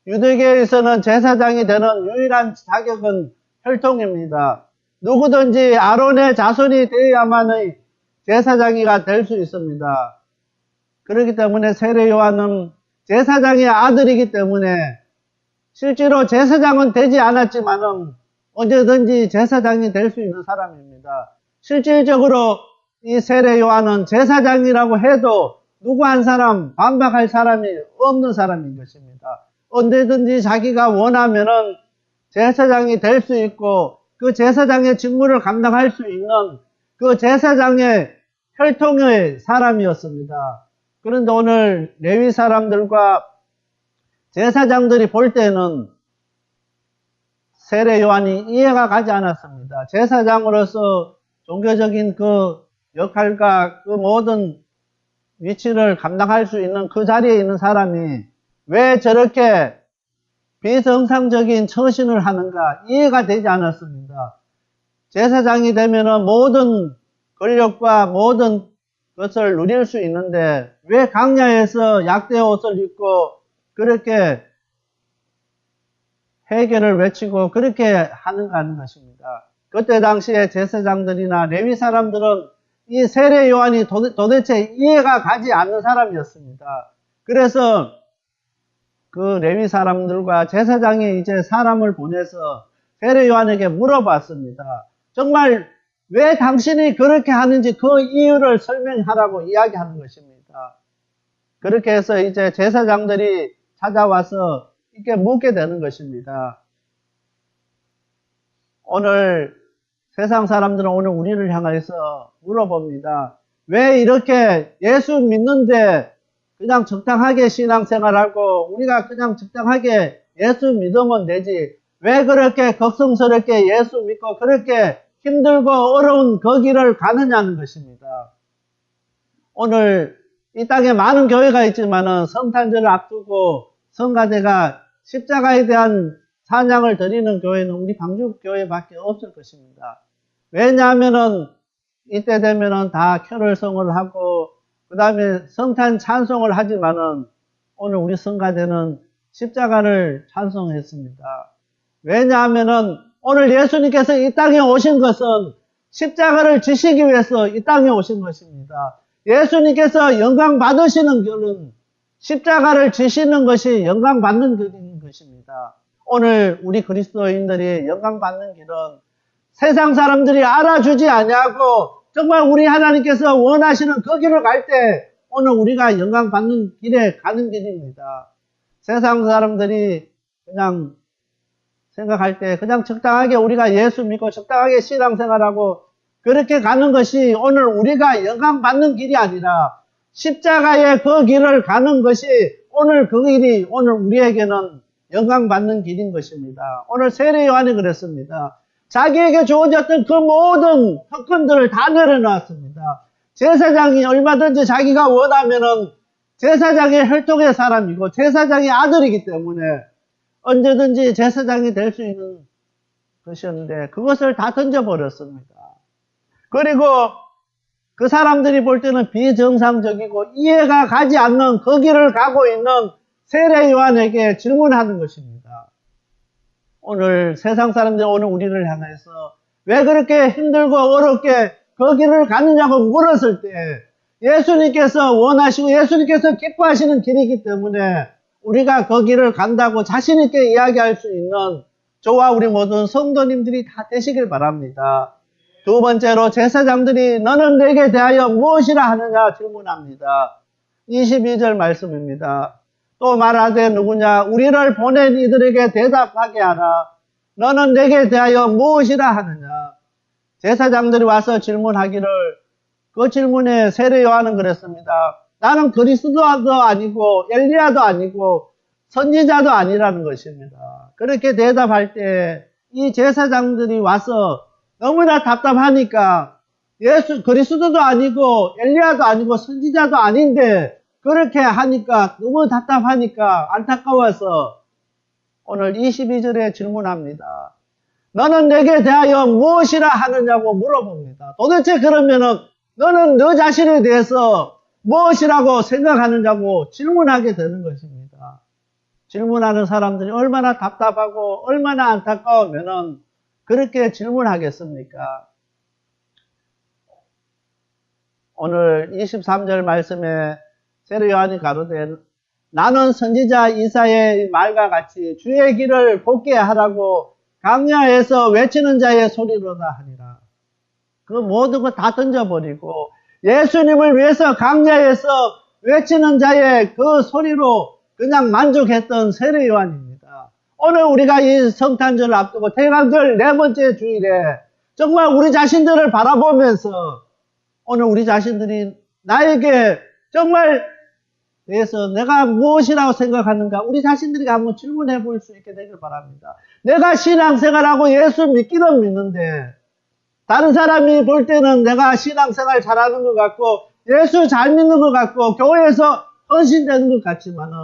유대교에서는 제사장이 되는 유일한 자격은 혈통입니다. 누구든지 아론의 자손이 되어야만의 제사장이가 될 수 있습니다. 그렇기 때문에 세례 요한은 제사장의 아들이기 때문에 실제로 제사장은 되지 않았지만은 언제든지 제사장이 될 수 있는 사람입니다. 실질적으로 이 세례 요한은 제사장이라고 해도 누구 한 사람 반박할 사람이 없는 사람인 것입니다. 언제든지 자기가 원하면은 제사장이 될 수 있고 그 제사장의 직무를 감당할 수 있는 그 제사장의 혈통의 사람이었습니다. 그런데 오늘 레위 사람들과 제사장들이 볼 때는 세례 요한이 이해가 가지 않았습니다. 제사장으로서 종교적인 그 역할과 그 모든 위치를 감당할 수 있는 그 자리에 있는 사람이 왜 저렇게 비정상적인 처신을 하는가 이해가 되지 않았습니다. 제사장이 되면은 모든 권력과 모든 것을 누릴 수 있는데 왜 광야에서 약대 옷을 입고 그렇게 회개를 외치고 그렇게 하는가 하는 것입니다. 그때 당시에 제사장들이나 레위 사람들은 이 세례 요한이 도대체 이해가 가지 않는 사람이었습니다. 그래서 그 레위 사람들과 제사장이 이제 사람을 보내서 세례 요한에게 물어봤습니다. 정말 왜 당신이 그렇게 하는지 그 이유를 설명하라고 이야기하는 것입니다. 그렇게 해서 이제 제사장들이 찾아와서 이렇게 묻게 되는 것입니다. 오늘 세상 사람들은 오늘 우리를 향해서 물어봅니다. 왜 이렇게 예수 믿는데 그냥 적당하게 신앙생활하고 우리가 그냥 적당하게 예수 믿으면 되지 왜 그렇게 걱정스럽게 예수 믿고 그렇게 힘들고 어려운 그 길을 가느냐는 것입니다. 오늘 이 땅에 많은 교회가 있지만은 성탄절을 앞두고 성가대가 십자가에 대한 찬양을 드리는 교회는 우리 방주교회밖에 없을 것입니다. 왜냐하면은 이때 되면은 다 캐롤송을 하고 그 다음에 성탄 찬송을 하지만은 오늘 우리 성가대는 십자가를 찬송했습니다. 왜냐하면은 오늘 예수님께서 이 땅에 오신 것은 십자가를 지시기 위해서 이 땅에 오신 것입니다. 예수님께서 영광 받으시는 길은 십자가를 지시는 것이 영광 받는 길인 것입니다. 오늘 우리 그리스도인들이 영광 받는 길은 세상 사람들이 알아주지 아니하고 정말 우리 하나님께서 원하시는 그 길을 갈 때 오늘 우리가 영광 받는 길에 가는 길입니다. 세상 사람들이 그냥 생각할 때 그냥 적당하게 우리가 예수 믿고 적당하게 신앙생활하고 그렇게 가는 것이 오늘 우리가 영광 받는 길이 아니라 십자가의 그 길을 가는 것이 오늘 그 길이 오늘 우리에게는 영광 받는 길인 것입니다. 오늘 세례 요한이 그랬습니다. 자기에게 주어졌던 그 모든 특권들을 다 내려놨습니다. 제사장이 얼마든지 자기가 원하면은 제사장의 혈통의 사람이고 제사장의 아들이기 때문에 언제든지 제사장이 될 수 있는 것이었는데 그것을 다 던져버렸습니다. 그리고 그 사람들이 볼 때는 비정상적이고 이해가 가지 않는 그 길을 가고 있는 세례 요한에게 질문하는 것입니다. 오늘 세상 사람들이 오늘 우리를 향해서 왜 그렇게 힘들고 어렵게 그 길을 가느냐고 물었을 때 예수님께서 원하시고 예수님께서 기뻐하시는 길이기 때문에 우리가 그 길을 간다고 자신 있게 이야기할 수 있는 저와 우리 모든 성도님들이 다 되시길 바랍니다. 두 번째로 제사장들이 너는 내게 대하여 무엇이라 하느냐 질문합니다. 22절 말씀입니다. 또 말하되 누구냐 우리를 보낸 이들에게 대답하게 하라. 너는 내게 대하여 무엇이라 하느냐. 제사장들이 와서 질문하기를 그 질문에 세례 요한은 그랬습니다. 나는 그리스도도 아니고 엘리야도 아니고 선지자도 아니라는 것입니다. 그렇게 대답할 때 이 제사장들이 와서 너무나 답답하니까 그리스도도 아니고 엘리야도 아니고 선지자도 아닌데 그렇게 하니까 너무 답답하니까 안타까워서 오늘 22절에 질문합니다. 너는 내게 대하여 무엇이라 하느냐고 물어봅니다. 도대체 그러면은 너는 너 자신에 대해서 무엇이라고 생각하느냐고 질문하게 되는 것입니다. 질문하는 사람들이 얼마나 답답하고 얼마나 안타까우면은 그렇게 질문하겠습니까? 오늘 23절 말씀에 세례 요한이 가로되 나는 선지자 이사야의 말과 같이 주의 길을 곱게 하라고 강야에서 외치는 자의 소리로다 하니라. 그 모든 거 다 던져버리고 예수님을 위해서 강야에서 외치는 자의 그 소리로 그냥 만족했던 세례 요한입니다. 오늘 우리가 이 성탄절을 앞두고 대강절 네 번째 주일에 정말 우리 자신들을 바라보면서 오늘 우리 자신들이 나에게 정말 대해서 내가 무엇이라고 생각하는가 우리 자신들이 한번 질문해 볼 수 있게 되길 바랍니다. 내가 신앙생활하고 예수 믿기는 믿는데 다른 사람이 볼 때는 내가 신앙생활 잘하는 것 같고 예수 잘 믿는 것 같고 교회에서 헌신되는 것 같지만은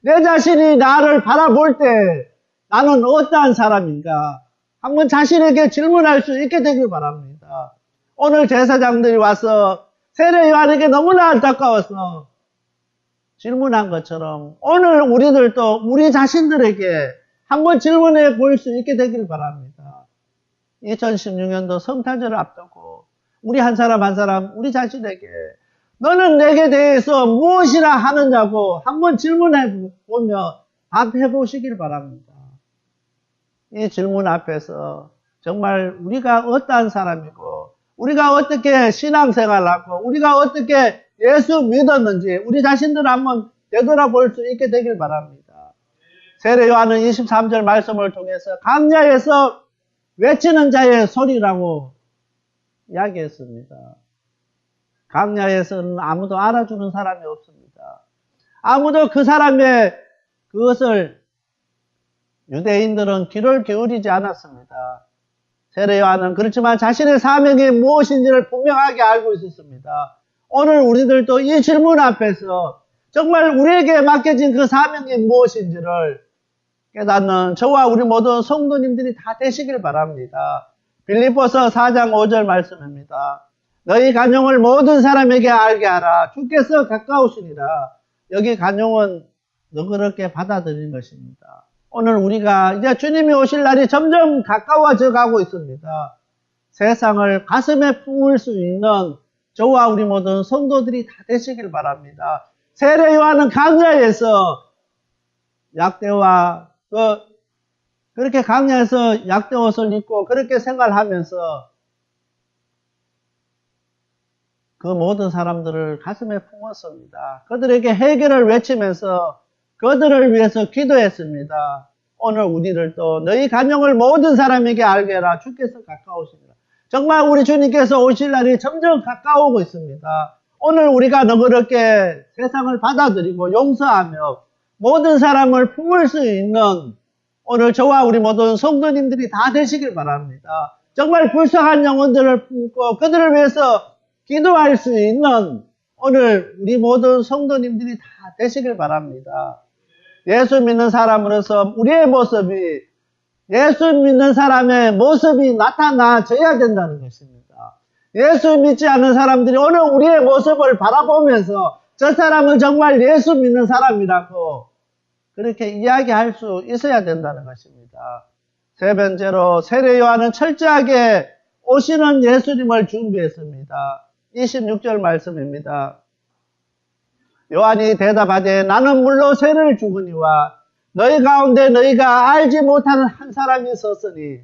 내 자신이 나를 바라볼 때 나는 어떠한 사람인가 한번 자신에게 질문할 수 있게 되길 바랍니다. 오늘 제사장들이 와서 세례 요한에게 너무나 안타까워서 질문한 것처럼 오늘 우리들도 우리 자신들에게 한번 질문해 볼 수 있게 되길 바랍니다. 2016년도 성탄절을 앞두고 우리 한 사람 한 사람 우리 자신에게 너는 내게 대해서 무엇이라 하느냐고 한번 질문해 보며 답해 보시길 바랍니다. 이 질문 앞에서 정말 우리가 어떠한 사람이고 우리가 어떻게 신앙생활하고 우리가 어떻게 예수 믿었는지 우리 자신들을 한번 되돌아볼 수 있게 되길 바랍니다. 세례 요한은 23절 말씀을 통해서 강야에서 외치는 자의 소리라고 이야기했습니다. 강야에서는 아무도 알아주는 사람이 없습니다. 아무도 그 사람의 그것을 유대인들은 귀를 기울이지 않았습니다. 세례 요한은 그렇지만 자신의 사명이 무엇인지를 분명하게 알고 있었습니다. 오늘 우리들도 이 질문 앞에서 정말 우리에게 맡겨진 그 사명이 무엇인지를 깨닫는 저와 우리 모든 성도님들이 다 되시길 바랍니다. 빌립보서 4장 5절 말씀입니다. 너희 간용을 모든 사람에게 알게 하라. 주께서 가까우시니라. 여기 간용은 너그럽게 받아들인 것입니다. 오늘 우리가 이제 주님이 오실 날이 점점 가까워져 가고 있습니다. 세상을 가슴에 품을 수 있는 저와 우리 모든 성도들이 다 되시길 바랍니다. 세례 요한은 강야에서 약대와 그렇게 강야에서 약대 옷을 입고 그렇게 생활하면서 그 모든 사람들을 가슴에 품었습니다. 그들에게 해결을 외치면서 그들을 위해서 기도했습니다. 오늘 우리를 또 너희 간용을 모든 사람에게 알게 하라. 주께서 가까우시니라. 정말 우리 주님께서 오실 날이 점점 가까우고 있습니다. 오늘 우리가 너그럽게 세상을 받아들이고 용서하며 모든 사람을 품을 수 있는 오늘 저와 우리 모든 성도님들이 다 되시길 바랍니다. 정말 불쌍한 영혼들을 품고 그들을 위해서 기도할 수 있는 오늘 우리 모든 성도님들이 다 되시길 바랍니다. 예수 믿는 사람으로서 우리의 모습이 예수 믿는 사람의 모습이 나타나져야 된다는 것입니다. 예수 믿지 않는 사람들이 오늘 우리의 모습을 바라보면서 저 사람은 정말 예수 믿는 사람이라고 그렇게 이야기할 수 있어야 된다는 것입니다. 세 번째로 세례 요한은 철저하게 오시는 예수님을 준비했습니다. 26절 말씀입니다. 요한이 대답하되 나는 물로 세례를 주거니와 너희 가운데 너희가 알지 못하는 한 사람이 있었으니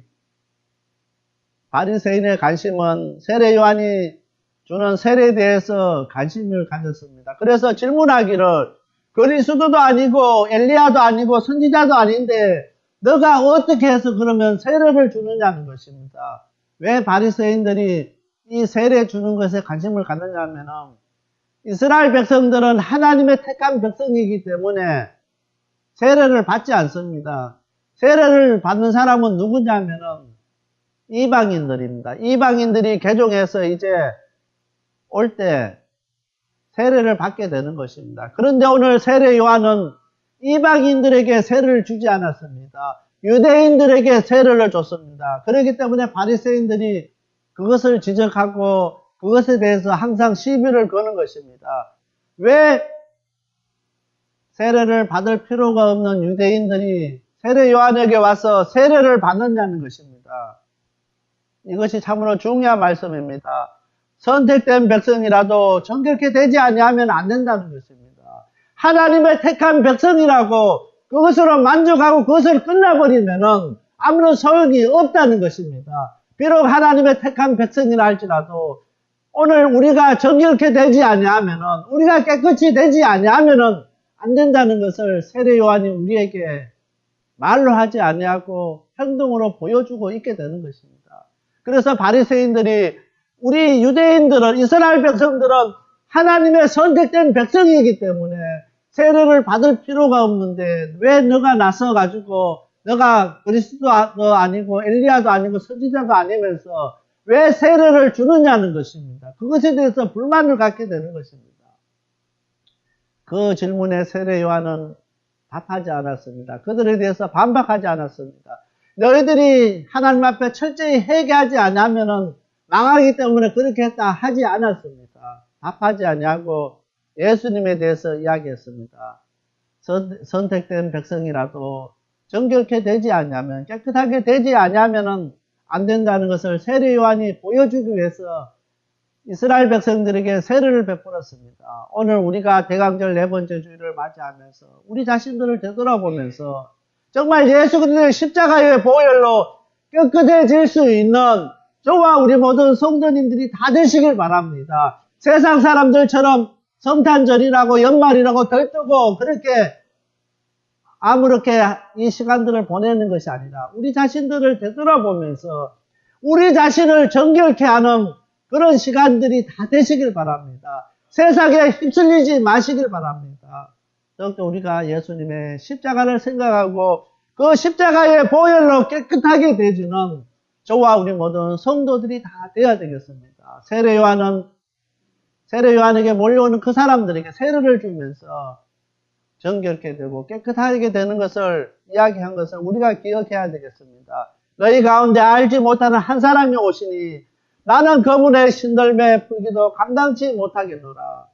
바리새인의 관심은 세례 요한이 주는 세례에 대해서 관심을 가졌습니다. 그래서 질문하기를 그리스도도 아니고 엘리야도 아니고 선지자도 아닌데 너가 어떻게 해서 그러면 세례를 주느냐는 것입니다. 왜 바리새인들이 이 세례 주는 것에 관심을 갖느냐면은 이스라엘 백성들은 하나님의 택한 백성이기 때문에 세례를 받지 않습니다. 세례를 받는 사람은 누구냐면은 이방인들입니다. 이방인들이 개종해서 이제 올 때 세례를 받게 되는 것입니다. 그런데 오늘 세례 요한은 이방인들에게 세례를 주지 않았습니다. 유대인들에게 세례를 줬습니다. 그렇기 때문에 바리새인들이 그것을 지적하고 그것에 대해서 항상 시비를 거는 것입니다. 왜 세례를 받을 필요가 없는 유대인들이 세례 요한에게 와서 세례를 받느냐는 것입니다. 이것이 참으로 중요한 말씀입니다. 선택된 백성이라도 정결케 되지 아니하면 안 된다는 것입니다. 하나님의 택한 백성이라고 그것으로 만족하고 그것을 끝나버리면은 아무런 소용이 없다는 것입니다. 비록 하나님의 택한 백성이라 할지라도 오늘 우리가 정결케 되지 아니하면은 우리가 깨끗이 되지 아니하면은 안 된다는 것을 세례 요한이 우리에게 말로 하지 아니하고 행동으로 보여주고 있게 되는 것입니다. 그래서 바리새인들이 우리 유대인들은 이스라엘 백성들은 하나님의 선택된 백성이기 때문에 세례를 받을 필요가 없는데 왜 너가 나서 가지고 너가 그리스도도 아니고 엘리야도 아니고 선지자도 아니면서 왜 세례를 주느냐는 것입니다. 그것에 대해서 불만을 갖게 되는 것입니다. 그 질문에 세례 요한은 답하지 않았습니다. 그들에 대해서 반박하지 않았습니다. 너희들이 하나님 앞에 철저히 회개하지 않으면은 망하기 때문에 그렇게 했다 하지 않았습니다. 답하지 아니하고 예수님에 대해서 이야기했습니다. 선택된 백성이라도 정결케 되지 않으면 깨끗하게 되지 않으면은 안 된다는 것을 세례 요한이 보여주기 위해서 이스라엘 백성들에게 세례를 베풀었습니다. 오늘 우리가 대강절 네 번째 주일을 맞이하면서 우리 자신들을 되돌아보면서 정말 예수 그리스도의 십자가의 보혈로 깨끗해질 수 있는 저와 우리 모든 성도님들이 다 되시길 바랍니다. 세상 사람들처럼 성탄절이라고 연말이라고 들뜨고 그렇게 아무렇게 이 시간들을 보내는 것이 아니라 우리 자신들을 되돌아보면서 우리 자신을 정결케 하는 그런 시간들이 다 되시길 바랍니다. 세상에 휩쓸리지 마시길 바랍니다. 적어도 우리가 예수님의 십자가를 생각하고 그 십자가의 보혈로 깨끗하게 되지는 저와 우리 모든 성도들이 다 되어야 되겠습니다. 세례 요한에게 몰려오는 그 사람들에게 세례를 주면서 정결케 되고 깨끗하게 되는 것을 이야기한 것을 우리가 기억해야 되겠습니다. 너희 가운데 알지 못하는 한 사람이 오시니 나는 그분의 신들매 풀기도 감당치 못하겠노라.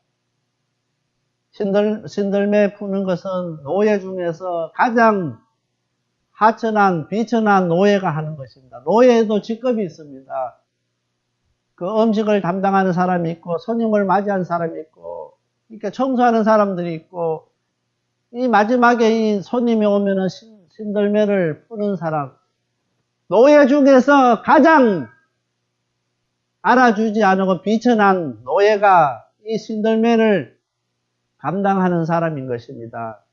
신들매 푸는 것은 노예 중에서 가장 하천한, 비천한 노예가 하는 것입니다. 노예에도 직급이 있습니다. 그 음식을 담당하는 사람이 있고, 손님을 맞이하는 사람이 있고, 이렇게 청소하는 사람들이 있고, 이 마지막에 이 손님이 오면은 신들매를 푸는 사람, 노예 중에서 가장 알아주지 않고 비천한 노예가 이 신들매를 감당하는 사람인 것입니다.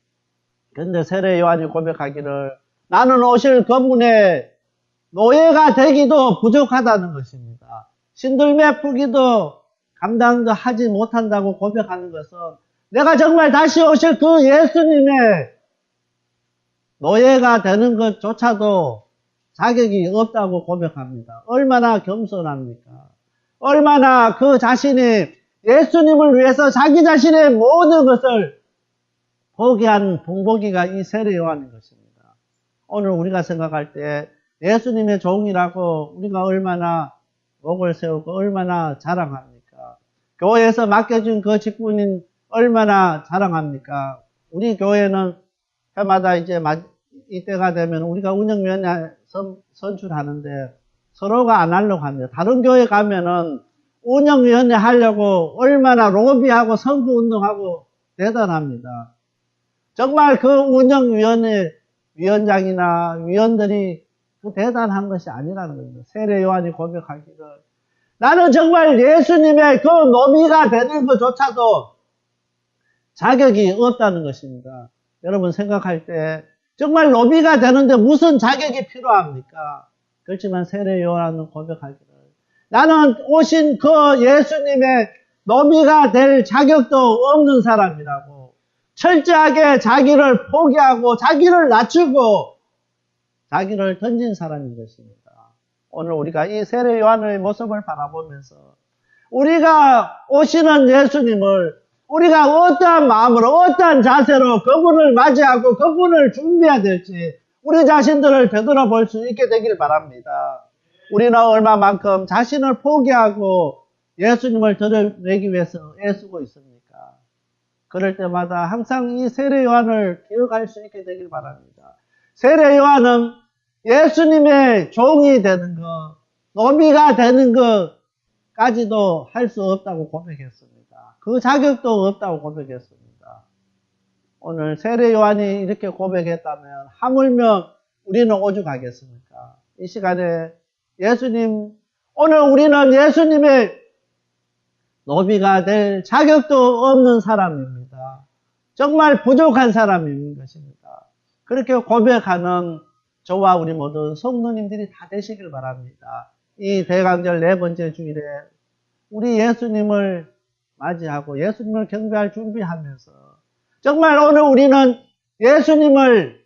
그런데 세례 요한이 고백하기를 나는 오실 그분의 노예가 되기도 부족하다는 것입니다. 신들매 풀기도 감당도 하지 못한다고 고백하는 것은 내가 정말 다시 오실 그 예수님의 노예가 되는 것조차도 자격이 없다고 고백합니다. 얼마나 겸손합니까? 얼마나 그 자신이 예수님을 위해서 자기 자신의 모든 것을 포기한 봉복이가 이 세례 요한인 것입니다. 오늘 우리가 생각할 때 예수님의 종이라고 우리가 얼마나 목을 세우고 얼마나 자랑합니까? 교회에서 맡겨준 그 직분인 얼마나 자랑합니까? 우리 교회는 해마다 이제 이때가 되면 우리가 운영위원회 선출하는데 서로가 안 하려고 합니다. 다른 교회 가면은 운영위원회 하려고 얼마나 로비하고 선거운동하고 대단합니다. 정말 그 운영위원회 위원장이나 위원들이 그 대단한 것이 아니라는 겁니다. 세례 요한이 고백하기를 나는 정말 예수님의 그 노비가 되는 것조차도 자격이 없다는 것입니다. 여러분 생각할 때 정말 노비가 되는데 무슨 자격이 필요합니까? 그렇지만 세례 요한은 고백하기를 나는 오신 그 예수님의 노비가 될 자격도 없는 사람이라고 철저하게 자기를 포기하고 자기를 낮추고 자기를 던진 사람인 것입니다. 오늘 우리가 이 세례 요한의 모습을 바라보면서 우리가 오시는 예수님을 우리가 어떠한 마음으로 어떠한 자세로 그분을 맞이하고 그분을 준비해야 될지 우리 자신들을 되돌아볼 수 있게 되길 바랍니다. 우리는 얼마만큼 자신을 포기하고 예수님을 드러내기 위해서 애쓰고 있습니까? 그럴 때마다 항상 이 세례 요한을 기억할 수 있게 되길 바랍니다. 세례 요한은 예수님의 종이 되는 것, 노비가 되는 것까지도 할 수 없다고 고백했습니다. 그 자격도 없다고 고백했습니다. 오늘 세례 요한이 이렇게 고백했다면 하물며 우리는 오죽하겠습니까? 이 시간에 예수님, 오늘 우리는 예수님의 노비가 될 자격도 없는 사람입니다. 정말 부족한 사람인 것입니다. 그렇게 고백하는 저와 우리 모든 성도님들이 다 되시길 바랍니다. 이 대강절 4번째 주일에 우리 예수님을 맞이하고 예수님을 경배할 준비하면서 정말 오늘 우리는 예수님의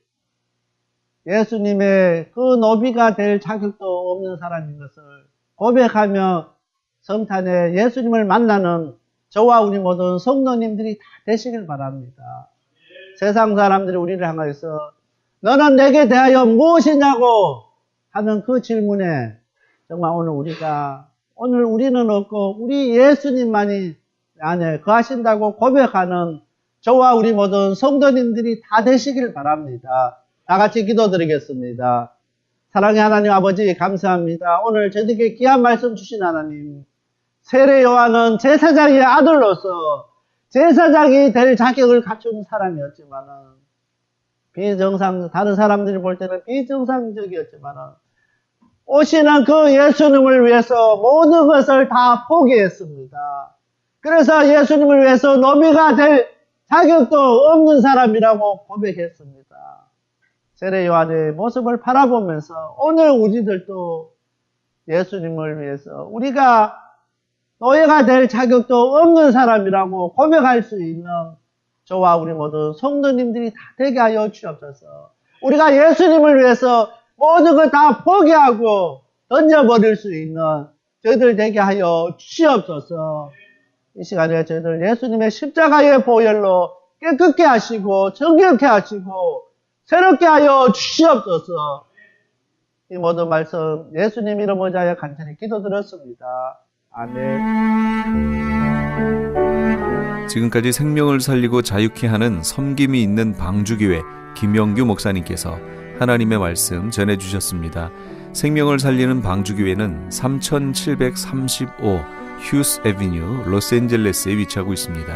그 노비가 될 자격도 없는 사람인 것을 고백하며 성탄에 예수님을 만나는 저와 우리 모든 성도님들이 다 되시길 바랍니다. 세상 사람들이 우리를 향해서 너는 내게 대하여 무엇이냐고 하는 그 질문에 정말 오늘 우리는 없고 우리 예수님만이 안에 거하신다고 고백하는 저와 우리 모든 성도님들이 다 되시길 바랍니다. 다 같이 기도드리겠습니다. 사랑의 하나님 아버지 감사합니다. 오늘 저에게 귀한 말씀 주신 하나님, 세례 요한은 제사장의 아들로서 제사장이 될 자격을 갖춘 사람이었지만은 다른 사람들이 볼 때는 비정상적이었지만은 오시는 그 예수님을 위해서 모든 것을 다 포기했습니다. 그래서 예수님을 위해서 노비가 될 자격도 없는 사람이라고 고백했습니다. 세례 요한의 모습을 바라보면서 오늘 우리들도 예수님을 위해서 우리가 노예가 될 자격도 없는 사람이라고 고백할 수 있는 저와 우리 모든 성도님들이 다 되게 하여 주옵소서. 우리가 예수님을 위해서 모든 걸 다 포기하고 던져버릴 수 있는 저희들 되게 하여 주시옵소서. 이 시간에 저희들 예수님의 십자가의 보혈로 깨끗게 하시고 정결케 하시고 새롭게 하여 주시옵소서. 이 모든 말씀 예수님 이름 의지하여 간절히 기도드렸습니다. 아멘. 지금까지 생명을 살리고 자유케 하는 섬김이 있는 방주교회 김영규 목사님께서 하나님의 말씀 전해주셨습니다. 생명을 살리는 방주교회는 3735 휴스 애비뉴 로스앤젤레스에 위치하고 있습니다.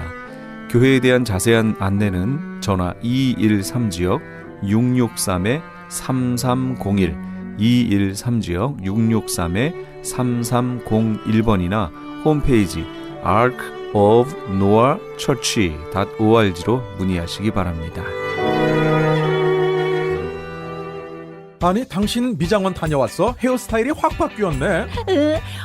교회에 대한 자세한 안내는 전화 213지역 663-3301 213지역 663-3301번이나 홈페이지 arkofnoahchurch.org로 문의하시기 바랍니다. 아니 당신 미장원 다녀왔어? 헤어스타일이 확 바뀌었네.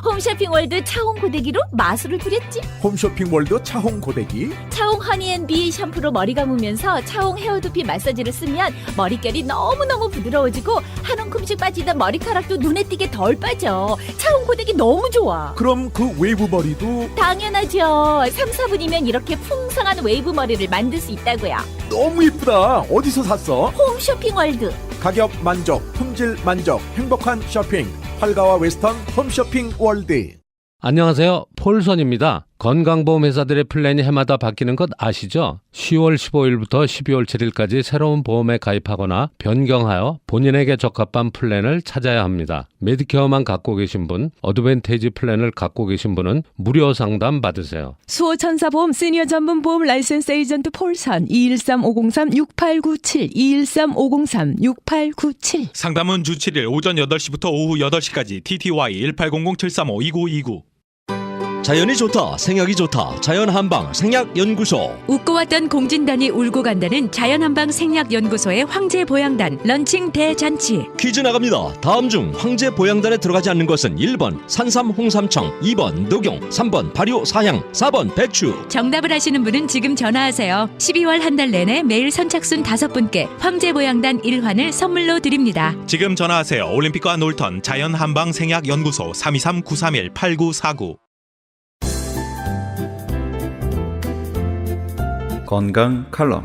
홈쇼핑 월드 차홍 고데기로 마술을 부렸지. 홈쇼핑 월드 차홍 고데기. 차홍 허니앤비 샴푸로 머리 감으면서 차홍 헤어두피 마사지를 쓰면 머릿결이 너무너무 부드러워지고 한 움큼씩 빠지던 머리카락도 눈에 띄게 덜 빠져. 차홍 고데기 너무 좋아. 그럼 그 웨이브 머리도 당연하죠. 3, 4분이면 이렇게 풍성한 웨이브 머리를 만들 수 있다고요. 너무 이쁘다. 어디서 샀어? 홈쇼핑 월드. 가격 만족, 품질 만족, 행복한 쇼핑. 팔가와 웨스턴 홈쇼핑 월드. 안녕하세요. 폴선입니다. 건강보험 회사들의 플랜이 해마다 바뀌는 것 아시죠? 10월 15일부터 12월 7일까지 새로운 보험에 가입하거나 변경하여 본인에게 적합한 플랜을 찾아야 합니다. 메디케어만 갖고 계신 분, 어드밴테이지 플랜을 갖고 계신 분은 무료 상담 받으세요. 수호천사보험 시니어 전문 보험 라이센스 에이전트 폴선 213-503-6897 213-503-6897 상담은 주 7일 오전 8시부터 오후 8시까지 TTY 1800-735-2929. 자연이 좋다, 생약이 좋다. 자연한방 생약연구소. 웃고 왔던 공진단이 울고 간다는 자연한방 생약연구소의 황제보양단 런칭 대잔치. 퀴즈 나갑니다. 다음 중 황제보양단에 들어가지 않는 것은 1번 산삼 홍삼청, 2번 녹용, 3번 발효 사향, 4번 배추. 정답을 아시는 분은 지금 전화하세요. 12월 한 달 내내 매일 선착순 5분께 황제보양단 1환을 선물로 드립니다. 지금 전화하세요. 올림픽과 놀턴 자연한방 생약연구소 323-931-8949. 건강 칼럼.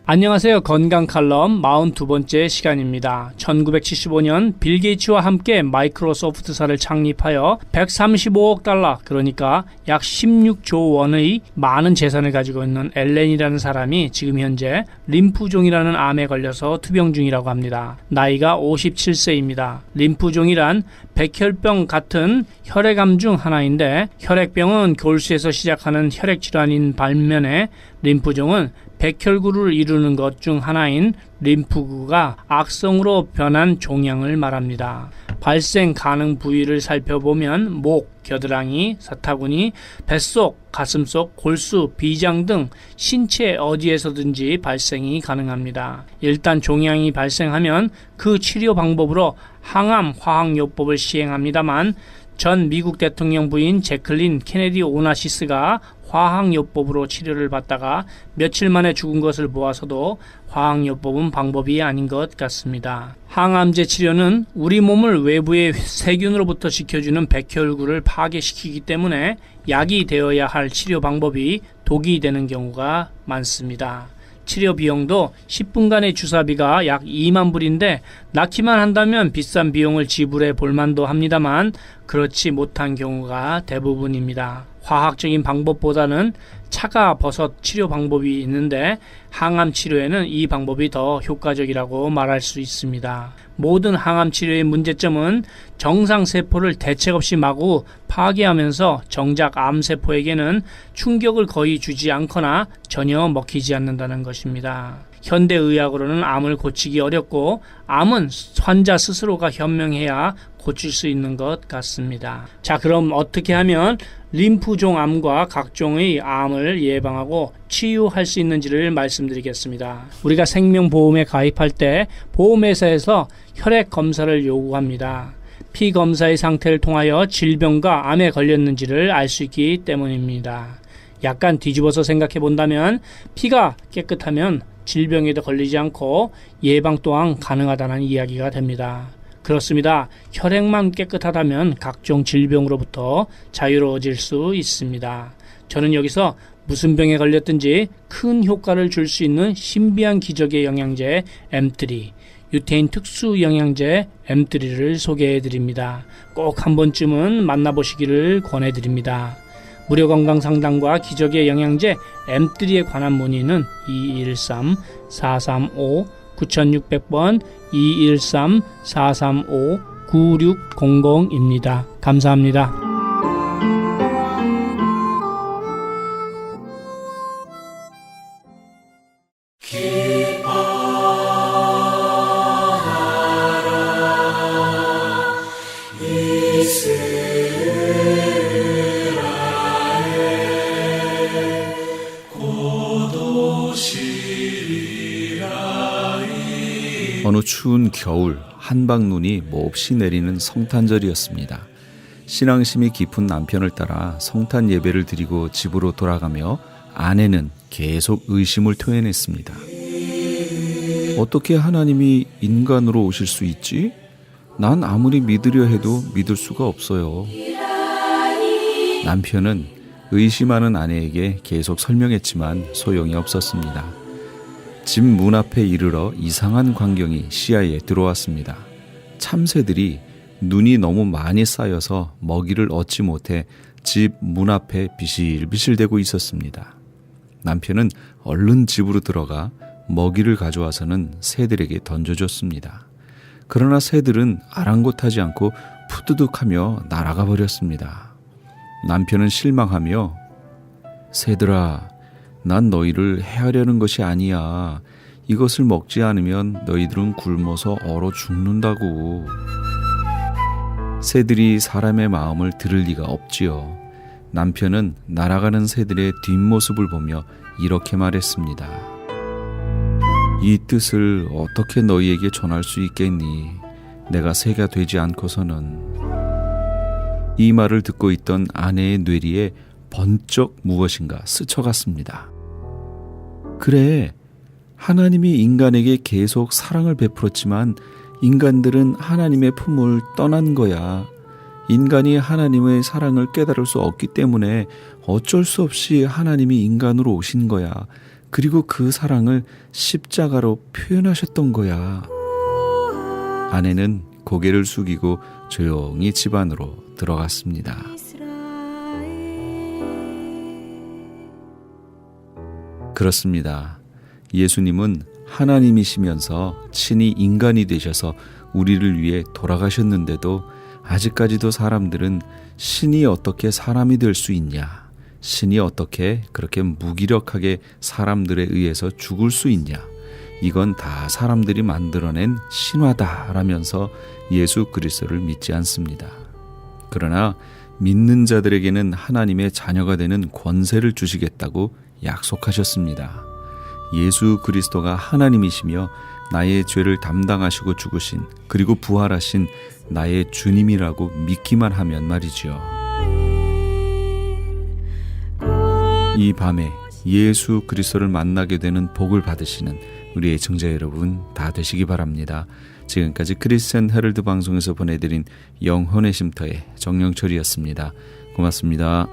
안녕하세요. 건강 칼럼 42번째 시간입니다. 1975년 빌 게이츠와 함께 마이크로소프트사를 창립하여 135억 달러, 그러니까 약 16조 원의 많은 재산을 가지고 있는 앨렌이라는 사람이 지금 현재 림프종이라는 암에 걸려서 투병 중이라고 합니다. 나이가 57세입니다. 림프종이란 백혈병 같은 혈액암 중 하나인데, 혈액병은 골수에서 시작하는 혈액질환인 반면에 림프종은 백혈구를 이루는 것 중 하나인 림프구가 악성으로 변한 종양을 말합니다. 발생 가능 부위를 살펴보면 목, 겨드랑이, 사타구니, 뱃속, 가슴속, 골수, 비장 등 신체 어디에서든지 발생이 가능합니다. 일단 종양이 발생하면 그 치료 방법으로 항암 화학요법을 시행합니다만, 전 미국 대통령 부인 제클린 케네디 오나시스가 화학요법으로 치료를 받다가 며칠 만에 죽은 것을 보아서도 화학요법은 방법이 아닌 것 같습니다. 항암제 치료는 우리 몸을 외부의 세균으로부터 지켜주는 백혈구를 파괴시키기 때문에 약이 되어야 할 치료 방법이 독이 되는 경우가 많습니다. 치료 비용도 10분간의 주사비가 약 2만 불인데 낳기만 한다면 비싼 비용을 지불해 볼만도 합니다만 그렇지 못한 경우가 대부분입니다. 화학적인 방법보다는 차가 버섯 치료 방법이 있는데 항암 치료에는 이 방법이 더 효과적이라고 말할 수 있습니다. 모든 항암 치료의 문제점은 정상세포를 대책 없이 마구 파괴하면서 정작 암세포에게는 충격을 거의 주지 않거나 전혀 먹히지 않는다는 것입니다. 현대의학으로는 암을 고치기 어렵고 암은 환자 스스로가 현명해야 고칠 수 있는 것 같습니다. 자, 그럼 어떻게 하면 림프종 암과 각종의 암을 예방하고 치유할 수 있는지를 말씀드리겠습니다. 우리가 생명보험에 가입할 때 보험회사에서 혈액 검사를 요구합니다. 피 검사의 상태를 통하여 질병과 암에 걸렸는지를 알 수 있기 때문입니다. 약간 뒤집어서 생각해 본다면 피가 깨끗하면 질병에도 걸리지 않고 예방 또한 가능하다는 이야기가 됩니다. 그렇습니다. 혈액만 깨끗하다면 각종 질병으로부터 자유로워질 수 있습니다. 저는 여기서 무슨 병에 걸렸든지 큰 효과를 줄 수 있는 신비한 기적의 영양제 M3, 유태인 특수 영양제 M3를 소개해 드립니다. 꼭 한 번쯤은 만나보시기를 권해 드립니다. 무료 건강 상담과 기적의 영양제 M3에 관한 문의는 213-435-9600번 213-435-9600입니다. 감사합니다. 어느 추운 겨울 한방눈이 몹시 내리는 성탄절이었습니다. 신앙심이 깊은 남편을 따라 성탄 예배를 드리고 집으로 돌아가며 아내는 계속 의심을 토해냈습니다. 어떻게 하나님이 인간으로 오실 수 있지? 난 아무리 믿으려 해도 믿을 수가 없어요. 남편은 의심하는 아내에게 계속 설명했지만 소용이 없었습니다. 집 문 앞에 이르러 이상한 광경이 시야에 들어왔습니다. 참새들이 눈이 너무 많이 쌓여서 먹이를 얻지 못해 집 문 앞에 비실비실대고 있었습니다. 남편은 얼른 집으로 들어가 먹이를 가져와서는 새들에게 던져줬습니다. 그러나 새들은 아랑곳하지 않고 푸드득하며 날아가 버렸습니다. 남편은 실망하며 새들아, 난 너희를 해하려는 것이 아니야. 이것을 먹지 않으면 너희들은 굶어서 얼어 죽는다고. 새들이 사람의 마음을 들을 리가 없지요. 남편은 날아가는 새들의 뒷모습을 보며 이렇게 말했습니다. 이 뜻을 어떻게 너희에게 전할 수 있겠니? 내가 새가 되지 않고서는. 이 말을 듣고 있던 아내의 뇌리에 번쩍 무엇인가 스쳐갔습니다. 그래, 하나님이 인간에게 계속 사랑을 베풀었지만 인간들은 하나님의 품을 떠난 거야. 인간이 하나님의 사랑을 깨달을 수 없기 때문에 어쩔 수 없이 하나님이 인간으로 오신 거야. 그리고 그 사랑을 십자가로 표현하셨던 거야. 아내는 고개를 숙이고 조용히 집 안으로 들어갔습니다. 그렇습니다. 예수님은 하나님이시면서 친히 인간이 되셔서 우리를 위해 돌아가셨는데도 아직까지도 사람들은 신이 어떻게 사람이 될 수 있냐? 신이 어떻게 그렇게 무기력하게 사람들에 의해서 죽을 수 있냐? 이건 다 사람들이 만들어낸 신화다라면서 예수 그리스도를 믿지 않습니다. 그러나 믿는 자들에게는 하나님의 자녀가 되는 권세를 주시겠다고 약속하셨습니다. 예수 그리스도가 하나님이시며 나의 죄를 담당하시고 죽으신 그리고 부활하신 나의 주님이라고 믿기만 하면 말이죠. 이 밤에 예수 그리스도를 만나게 되는 복을 받으시는 우리 애청자 여러분 다 되시기 바랍니다. 지금까지 크리스천 헤럴드 방송에서 보내드린 영혼의 쉼터의 정영철이었습니다. 고맙습니다.